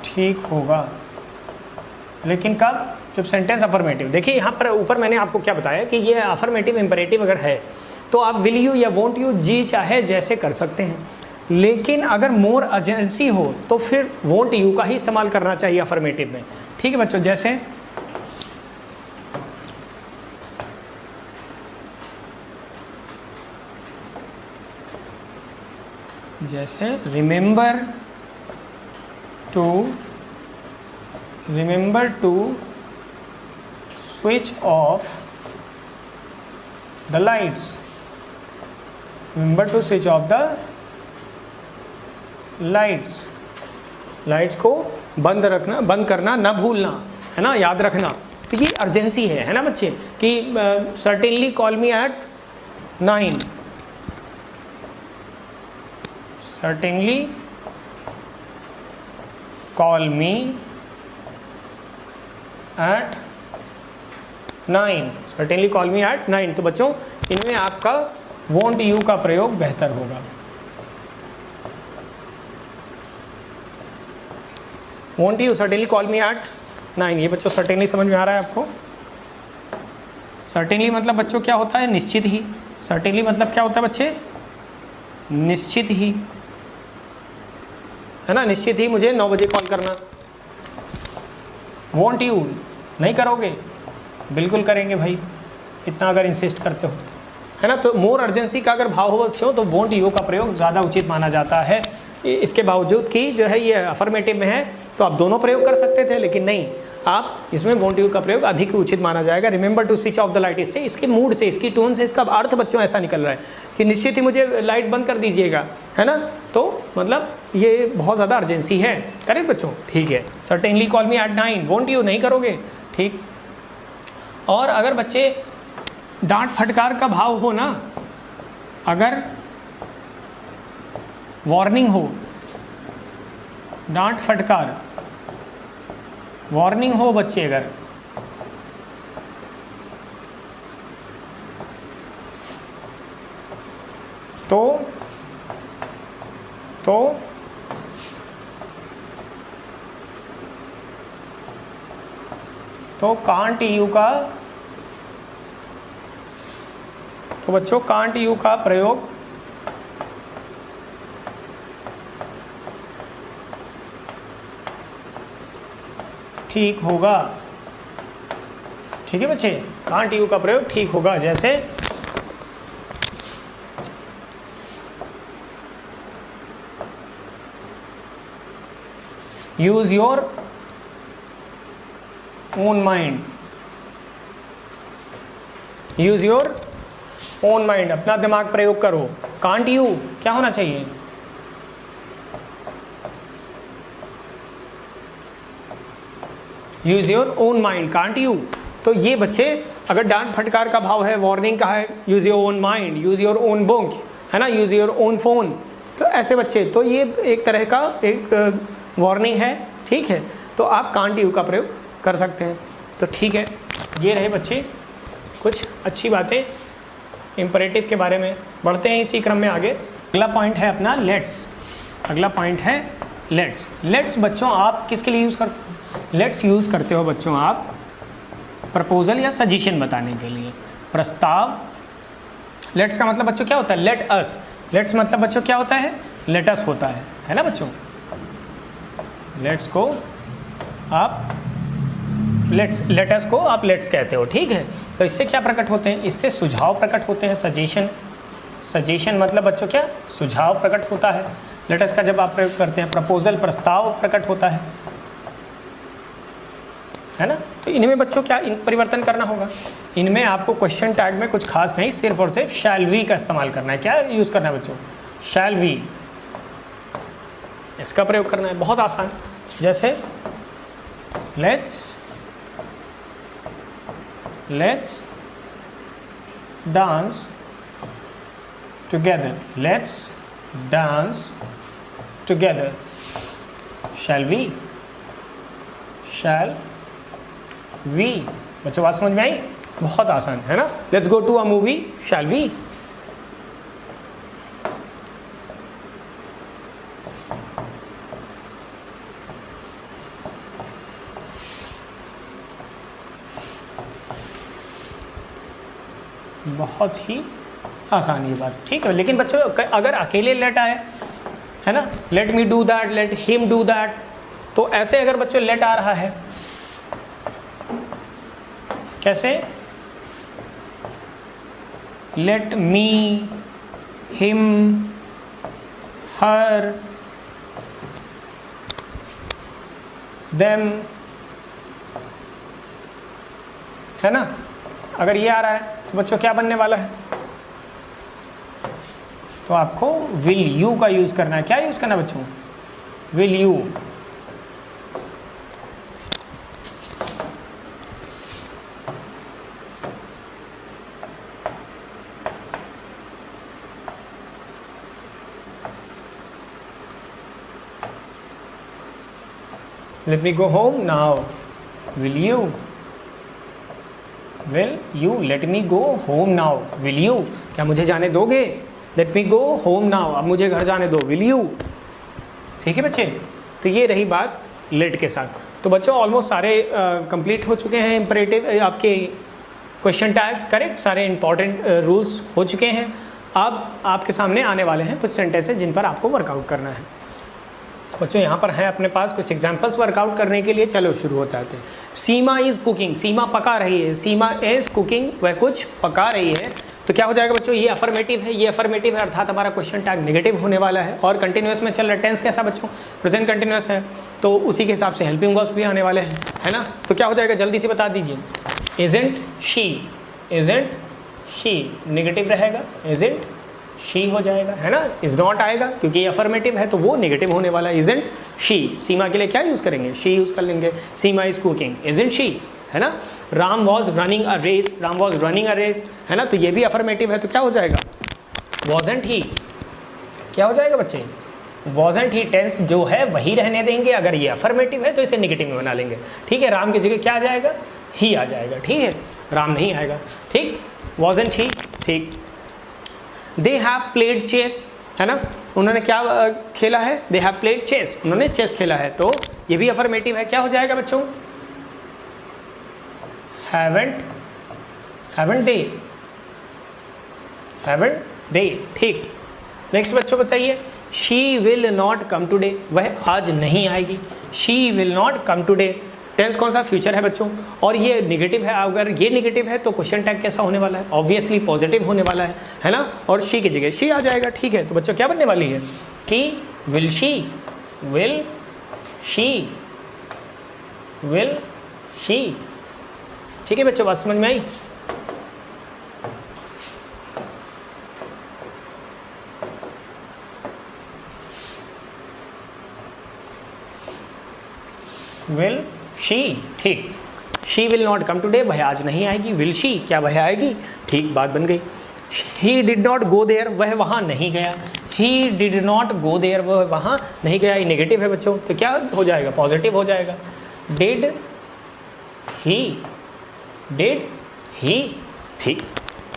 ठीक होगा। लेकिन कब, जब सेंटेंस अफर्मेटिव। देखिए यहाँ पर ऊपर मैंने आपको क्या बताया कि ये अफर्मेटिव इम्परेटिव अगर है तो आप विल यू या वोंट यू जी चाहे जैसे कर सकते हैं, लेकिन अगर मोर अर्जेंसी हो तो फिर वोंट यू का ही इस्तेमाल करना चाहिए अफर्मेटिव में। ठीक है बच्चों, जैसे remember to switch off the lights, remember to switch off the lights को बंद करना ना भूलना, है ना, याद रखना। तो ये अर्जेंसी है ना बच्चे, कि certainly call me at 9, certainly call me at 9, certainly call me at 9। तो बच्चों इनमें आपका won't you का प्रयोग बेहतर होगा। won't you certainly call me at 9, ये बच्चों certainly समझ में आ रहा है आपको? certainly मतलब बच्चों क्या होता है? निश्चित ही। certainly मतलब क्या होता है बच्चे? निश्चित ही, है ना, निश्चित ही मुझे 9 बजे कॉल करना। वॉन्ट यू नहीं करोगे? बिल्कुल करेंगे भाई, इतना अगर इंसिस्ट करते हो, है ना। तो मोर अर्जेंसी का अगर भाव हो बच्चों तो वॉन्ट यू का प्रयोग ज़्यादा उचित माना जाता है। इसके बावजूद कि जो है ये अफर्मेटिव में है तो आप दोनों प्रयोग कर सकते थे, लेकिन नहीं, आप इसमें वॉन्ट यू का प्रयोग अधिक उचित माना जाएगा। Remember to switch off the light, इससे इसके मूड से, इसकी टोन से इसका अर्थ बच्चों ऐसा निकल रहा है कि निश्चित ही मुझे लाइट बंद कर दीजिएगा, है ना। तो मतलब ये बहुत ज़्यादा अर्जेंसी है। करेक्ट बच्चों? ठीक है। Certainly call me at 9, want you नहीं करोगे, ठीक। और अगर बच्चे डांट फटकार का भाव हो ना, अगर वार्निंग हो, डांट फटकार वार्निंग हो बच्चे, अगर तो कांट यू का, तो बच्चों कांट यू का प्रयोग ठीक होगा। ठीक है बच्चे, कांट यू का प्रयोग ठीक होगा। जैसे use your own mind, use your own mind, अपना दिमाग प्रयोग करो। कांट यू क्या होना चाहिए? Use your own mind, can't you. तो ये बच्चे अगर डांट फटकार का भाव है, वार्निंग का है, use your own mind, use your own book, है ना, यूज योर ओन फोन, तो ऐसे बच्चे, तो ये एक तरह का एक वार्निंग है, ठीक है। तो आप कांट यू का प्रयोग कर सकते हैं। तो ठीक है, ये रहे बच्चे कुछ अच्छी बातें इम्परेटिव के बारे में। बढ़ते हैं इसी क्रम में आगे। अगला पॉइंट है अपना लेट्स। अगला पॉइंट है लेट्स। लेट्स बच्चों आप किसके लिए यूज़ करते हो? लेट्स यूज़ करते हो बच्चों आप प्रपोजल या सजेशन बताने के लिए, प्रस्ताव। लेट्स का मतलब बच्चों क्या होता है? Let us. लेट्स मतलब बच्चों क्या होता है? लेट अस होता है ना बच्चों। लेट्स को आप लेट अस को आप लेट्स कहते हो, ठीक है। तो इससे क्या प्रकट होते हैं? इससे सुझाव प्रकट होते हैं, सजेशन। सजेशन मतलब बच्चों क्या? सुझाव प्रकट होता है। लेट अस का जब आप प्रयोग करते हैं, प्रपोजल प्रस्ताव प्रकट होता है ना। तो इनमें बच्चों क्या परिवर्तन करना होगा? इनमें आपको क्वेश्चन टैग में कुछ खास नहीं, सिर्फ और सिर्फ शैल वी का इस्तेमाल करना है। क्या यूज़ करना है बच्चों? शैल वी, इसका प्रयोग करना है। बहुत आसान। जैसे let's dance together, let's dance together, shall we, shall we. बच्चों बात समझ में आई? बहुत आसान है ना। Let's go to a movie, shall we. बहुत ही आसान ये बात, ठीक है। लेकिन बच्चों अगर अकेले लेट आए, है ना, let me do that, let him do that, तो ऐसे अगर बच्चों लेट आ रहा है कैसे? लेट मी, हिम, हर, देम, है ना? अगर ये आ रहा है तो बच्चों क्या बनने वाला है? तो आपको विल यू का यूज करना है। क्या यूज करना है बच्चों? Will you. Let me go home now. Will you? Will you let me go home now? Will you? क्या मुझे जाने दोगे? Let me go home now. अब मुझे घर जाने दो। Will you? ठीक है बच्चे? तो ये रही बात let के साथ। तो बच्चों ऑलमोस्ट सारे कंप्लीट हो चुके हैं इम्परेटिव आपके क्वेश्चन टैग्स, करेक्ट? सारे इंपॉर्टेंट रूल्स हो चुके हैं। अब आपके सामने आने वाले हैं कुछ सेंटेंसेस जिन पर आपको वर्कआउट करना है। बच्चों यहाँ पर है अपने पास कुछ एग्जाम्पल्स वर्कआउट करने के लिए। चलो शुरू होते हैं। सीमा इज़ कुकिंग, सीमा पका रही है। सीमा इज़ कुकिंग, वह कुछ पका रही है। तो क्या हो जाएगा बच्चों? ये अफर्मेटिव है, ये अफर्मेटिव है, अर्थात हमारा क्वेश्चन टैग नेगेटिव होने वाला है। और कंटिन्यूस में चल रहा है, टेंस कैसा बच्चों? प्रेजेंट कंटिन्यूस है, तो उसी के हिसाब से हेल्पिंग वर्ब्स भी आने वाले हैं, है ना? तो क्या हो जाएगा जल्दी से बता दीजिए। Isn't she, isn't she negative रहेगा, इज़न्ट शी हो जाएगा, है ना? इज नॉट आएगा क्योंकि ये अफर्मेटिव है तो वो नेगेटिव होने वाला है। इजंट शी, सीमा के लिए क्या यूज़ करेंगे? शी यूज़ कर लेंगे। Seema is cooking, isn't she, है ना? Ram was running a race, Ram was running a race, है ना? तो ये भी अफर्मेटिव है तो क्या हो जाएगा? वॉजंट ही, क्या हो जाएगा बच्चे? वॉजंट ही। टेंस जो है वही रहने देंगे। अगर ये अफर्मेटिव है तो इसे नेगेटिव में बना लेंगे, ठीक है? राम की जगह क्या आ जाएगा? ही आ जाएगा, ठीक है? राम नहीं आएगा, ठीक? वॉजंट ही, ठीक। दे हैव प्लेड चेस, है ना? उन्होंने क्या खेला है? दे हैव प्लेड चेस, उन्होंने चेस खेला है। तो ये भी अफर्मेटिव है। क्या हो जाएगा बच्चों? Haven't, haven't they, haven't they, ठीक। नेक्स्ट बच्चों बताइए। She will not come today, वह आज नहीं आएगी। She will not come today, tense कौन सा? फ्यूचर है बच्चों, और ये नेगेटिव है। अगर ये नेगेटिव है तो क्वेश्चन टैग कैसा होने वाला है? ऑब्वियसली पॉजिटिव होने वाला है ना? और शी की जगह शी आ जाएगा, ठीक है? तो बच्चों क्या बनने वाली है कि will she, will she, will she, ठीक है बच्चों? बात समझ में आई? विल शी, ठीक। She will not come today, वह आज नहीं आएगी। विल शी, क्या वह आएगी? ठीक, बात बन गई। He did not go there, वह वहाँ नहीं गया। He did not go there, वह वहाँ नहीं गया। ये नेगेटिव है बच्चों, तो क्या हो जाएगा? पॉजिटिव हो जाएगा। डिड ही, डिड ही, ठीक।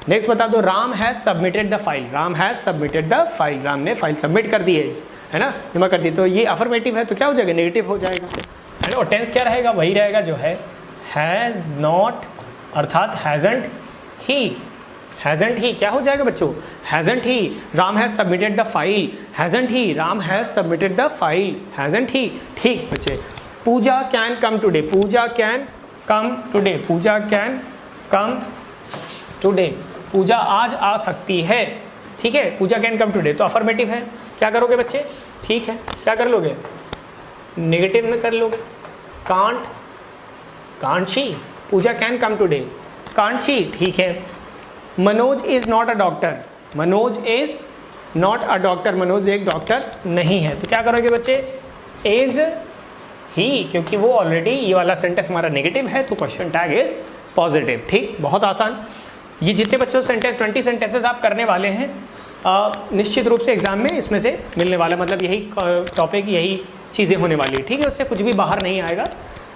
नेक्स्ट बता दो। Ram has submitted the file, Ram has submitted the file, Ram ने फाइल सबमिट कर दी है ना? जमा कर दी। तो ये अफर्मेटिव है तो क्या हो जाएगा? नेगेटिव हो जाएगा, है ना? और टेंस क्या रहेगा? वही रहेगा जो है हैज़ नॉट, अर्थात हैज़ंट ही, हैज़ंट ही। क्या हो जाएगा बच्चों? Hasn't he. Ram has submitted the file, hasn't he. Ram has submitted the file, hasn't he, ठीक बच्चे। Pooja can come today, Pooja can come today, Pooja can come today, Pooja आज आ सकती है, ठीक है? पूजा कैन कम टुडे तो अफर्मेटिव है। क्या करोगे बच्चे? ठीक है, क्या कर लोगे? नेगेटिव में कर लोगे। Can't, can't she, Pooja can come today, can't she, ठीक है। Manoj is not a doctor, Manoj is not a doctor, Manoj एक डॉक्टर नहीं है। तो क्या करोगे बच्चे? इज़ ही, क्योंकि वो ऑलरेडी ये वाला सेंटेंस हमारा नेगेटिव है तो क्वेश्चन टैग इज पॉजिटिव, ठीक। बहुत आसान। ये जितने बच्चों सेंटेंस 20 सेंटेंसेस आप करने वाले हैं निश्चित रूप से एग्जाम में इसमें से मिलने वाला, मतलब यही टॉपिक, यही चीज़ें होने वाली है, ठीक है? उससे कुछ भी बाहर नहीं आएगा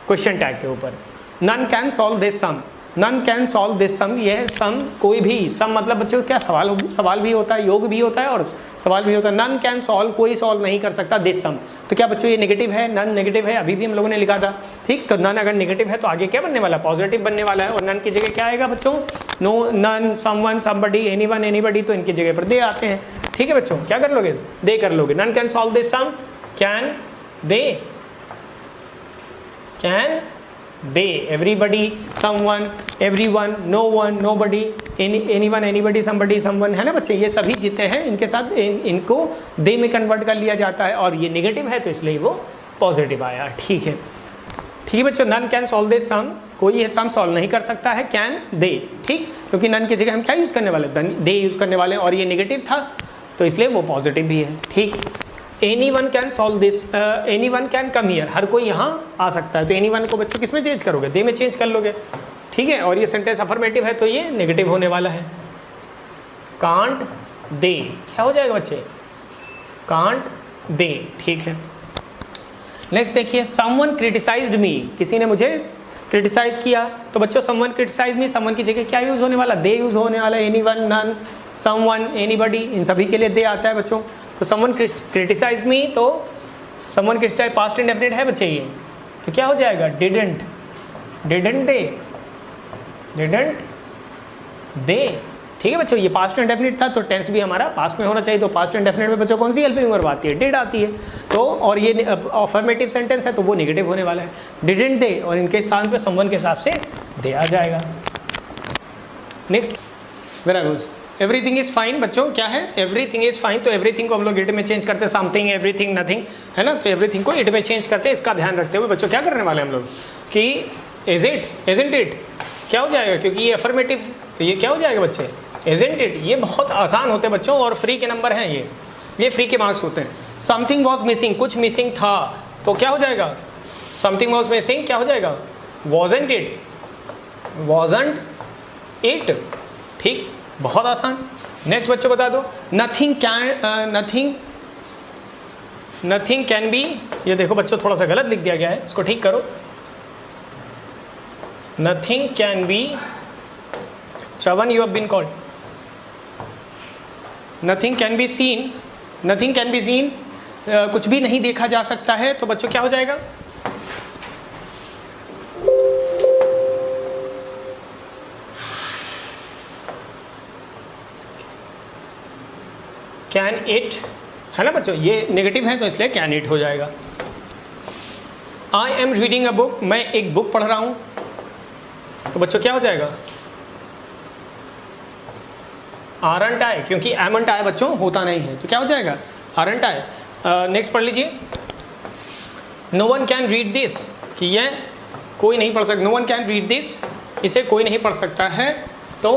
क्वेश्चन टैग के ऊपर। None can solve this sum, none can solve this sum, यह सम कोई भी, सम मतलब बच्चों क्या सवाल भी होता है, योग भी होता है और सवाल भी होता है। नन कैन सॉल्व, कोई सॉल्व नहीं कर सकता दिस सम, तो क्या बच्चों ये नेगेटिव है? नन नेगेटिव है, अभी भी हम लोगों ने लिखा था, ठीक। तो नन अगर नेगेटिव है तो आगे क्या बनने वाला? पॉजिटिव बनने वाला है। और नन की जगह क्या आएगा बच्चों? No, none, someone, somebody, anyone, anybody, तो इनकी जगह पर दे आते हैं, ठीक है बच्चों? क्या कर लोगे? दे कर लोगे। None can solve this sum, can they, can they, everybody, someone, everyone, no one, nobody, anyone, anybody, somebody, someone, है ना बच्चे, ये सभी जितने हैं इनके साथ इनको दे में कन्वर्ट कर लिया जाता है और ये नेगेटिव है तो इसलिए वो पॉजिटिव आया। ठीक है, ठीक है बच्चों। नन कैन सॉल्व दिस सम, कोई ये सम सॉल्व नहीं कर सकता है, कैन दे, ठीक, क्योंकि नन की जगह हम क्या यूज़ करने वाले, दे यूज़ करने वाले और ये नेगेटिव था तो इसलिए वो पॉजिटिव भी है। ठीक, anyone can solve this, anyone can come here, हर कोई यहाँ आ सकता है, तो एनी वन को बच्चों किस में चेंज करोगे, दे में चेंज कर लोगे। ठीक है, और ये सेंटेंस अफर्मेटिव है तो ये नेगेटिव होने वाला है। कांट दे, क्या हो जाएगा बच्चे, कांट दे। ठीक है, नेक्स्ट देखिए, समवन क्रिटिसाइज्ड मी, किसी ने मुझे क्रिटिसाइज किया, तो बच्चों समवन क्रिटिसाइज मी, समवन की जगह क्या यूज़ होने वाला, दे यूज़ होने वाला है। एनीवन, नन, समवन, एनीबडी, इन सभी के लिए दे आता है बच्चों। तो समवन क्रिटिसाइज मी, तो समवन क्रिटिसाइज पास्ट इंडेफिनिट है बच्चे ये, तो क्या हो जाएगा, didn't, didn't they, didn't they. ठीक है बच्चों, ये पास्ट इंडेफिनिट था तो टेंस भी हमारा पास्ट में होना चाहिए, तो पास्ट इंडेफिनिट में बच्चों कौन सी हेल्पिंग वर्ब आती है, डिड आती है। तो और ये अफर्मेटिव सेंटेंस है तो वो नेगेटिव होने वाला है, डिडंट दे, और इनके स्थान पे समवन के हिसाब से दे आ जाएगा। Next, very good, everything is fine बच्चों, क्या है, एवरीथिंग इज फाइन, तो एवरीथिंग को हम लोग इट में चेंज करते हैं, समथिंग, एवरीथिंग, नथिंग, है ना, तो एवरीथिंग को इट में चेंज करते हैं। इसका ध्यान रखते हुए बच्चों क्या करने वाले हम लोग कि इज इट, इजंट इट, क्या हो जाएगा, क्योंकि ये अफर्मेटिव, तो ये क्या हो जाएगा बच्चे, इजंट इट। ये बहुत आसान होते हैं बच्चों और फ्री के नंबर हैं, ये फ्री के मार्क्स होते हैं। समथिंग वॉज मिसिंग, कुछ मिसिंग था, तो क्या हो जाएगा, समथिंग वॉज मिसिंग, क्या हो जाएगा, वॉजंट इट, वॉजंट इट। ठीक, बहुत आसान। नेक्स्ट बच्चों बता दो, nothing can, nothing can B, ये देखो बच्चों थोड़ा सा गलत लिख दिया गया है, इसको ठीक करो। नथिंग कैन बी, श्रवण you have been called, nothing can be seen, nothing can be seen, कुछ भी नहीं देखा जा सकता है, तो बच्चों क्या हो जाएगा, कैन इट, है ना बच्चों, ये नेगेटिव है तो इसलिए कैन इट हो जाएगा। I am reading a book, मैं एक बुक पढ़ रहा हूं, तो बच्चों क्या हो जाएगा, आरंट आए, क्योंकि एमंट आए बच्चों होता नहीं है, तो क्या हो जाएगा, आरंट आए। नेक्स्ट पढ़ लीजिए, no one can read this, कि ये कोई नहीं पढ़ सकता, no one can read this, इसे कोई नहीं पढ़ सकता है, तो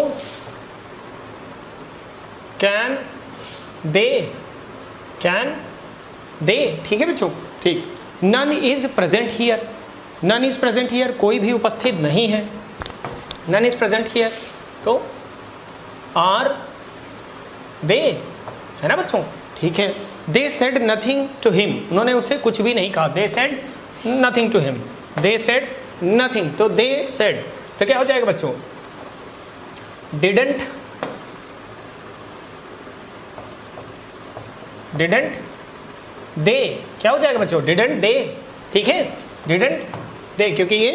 कैन दे, कैन दे। ठीक है बच्चों, ठीक। None is present here, none is present here, कोई भी उपस्थित नहीं है, नन इज प्रेजेंट हियर, तो आर दे, है ना बच्चों, ठीक है। They said nothing to him, उन्होंने उसे कुछ भी नहीं कहा, they said nothing to him, they said nothing, तो दे सेड, तो क्या हो जाएगा बच्चों, डिडंट, डिडंट दे, क्या हो जाएगा बच्चों, डिडंट दे। ठीक है, डिडंट दे, क्योंकि ये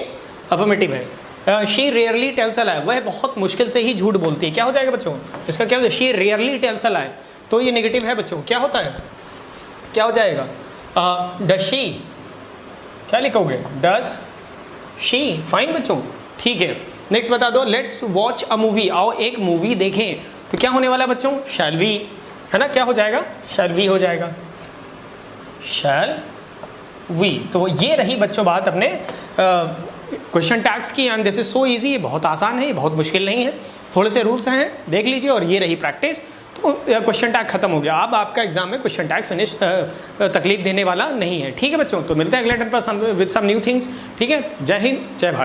अफर्मेटिव है। शी रेयरली टेल्स अ लाई, वह बहुत मुश्किल से ही झूठ बोलती है, क्या हो जाएगा बच्चों, इसका क्या हो जाएगा, शी रेयरली टेल्स अ लाई, तो ये नेगेटिव है बच्चों, क्या होता है, क्या हो जाएगा, डज शी, क्या लिखोगे, डज शी, फाइन बच्चों, ठीक है। नेक्स्ट बता दो, लेट्स वॉच अ मूवी, आओ एक मूवी देखें, तो क्या होने वाला है बच्चों, शैल वी, है ना, क्या हो जाएगा, शैल वी हो जाएगा, शैल वी। तो ये रही बच्चों बात अपने क्वेश्चन टैग्स की, and this is so easy, ये बहुत आसान है, ये बहुत मुश्किल नहीं है, थोड़े से रूल्स हैं, देख लीजिए, और ये रही प्रैक्टिस, तो क्वेश्चन टैग खत्म हो गया। अब आपका एग्जाम में क्वेश्चन टैग फिनिश तकलीफ देने वाला नहीं है। ठीक है बच्चों, तो मिलते हैं अगले टर्न पर विद सम न्यू थिंग्स। ठीक है, जय हिंद, जय भारत।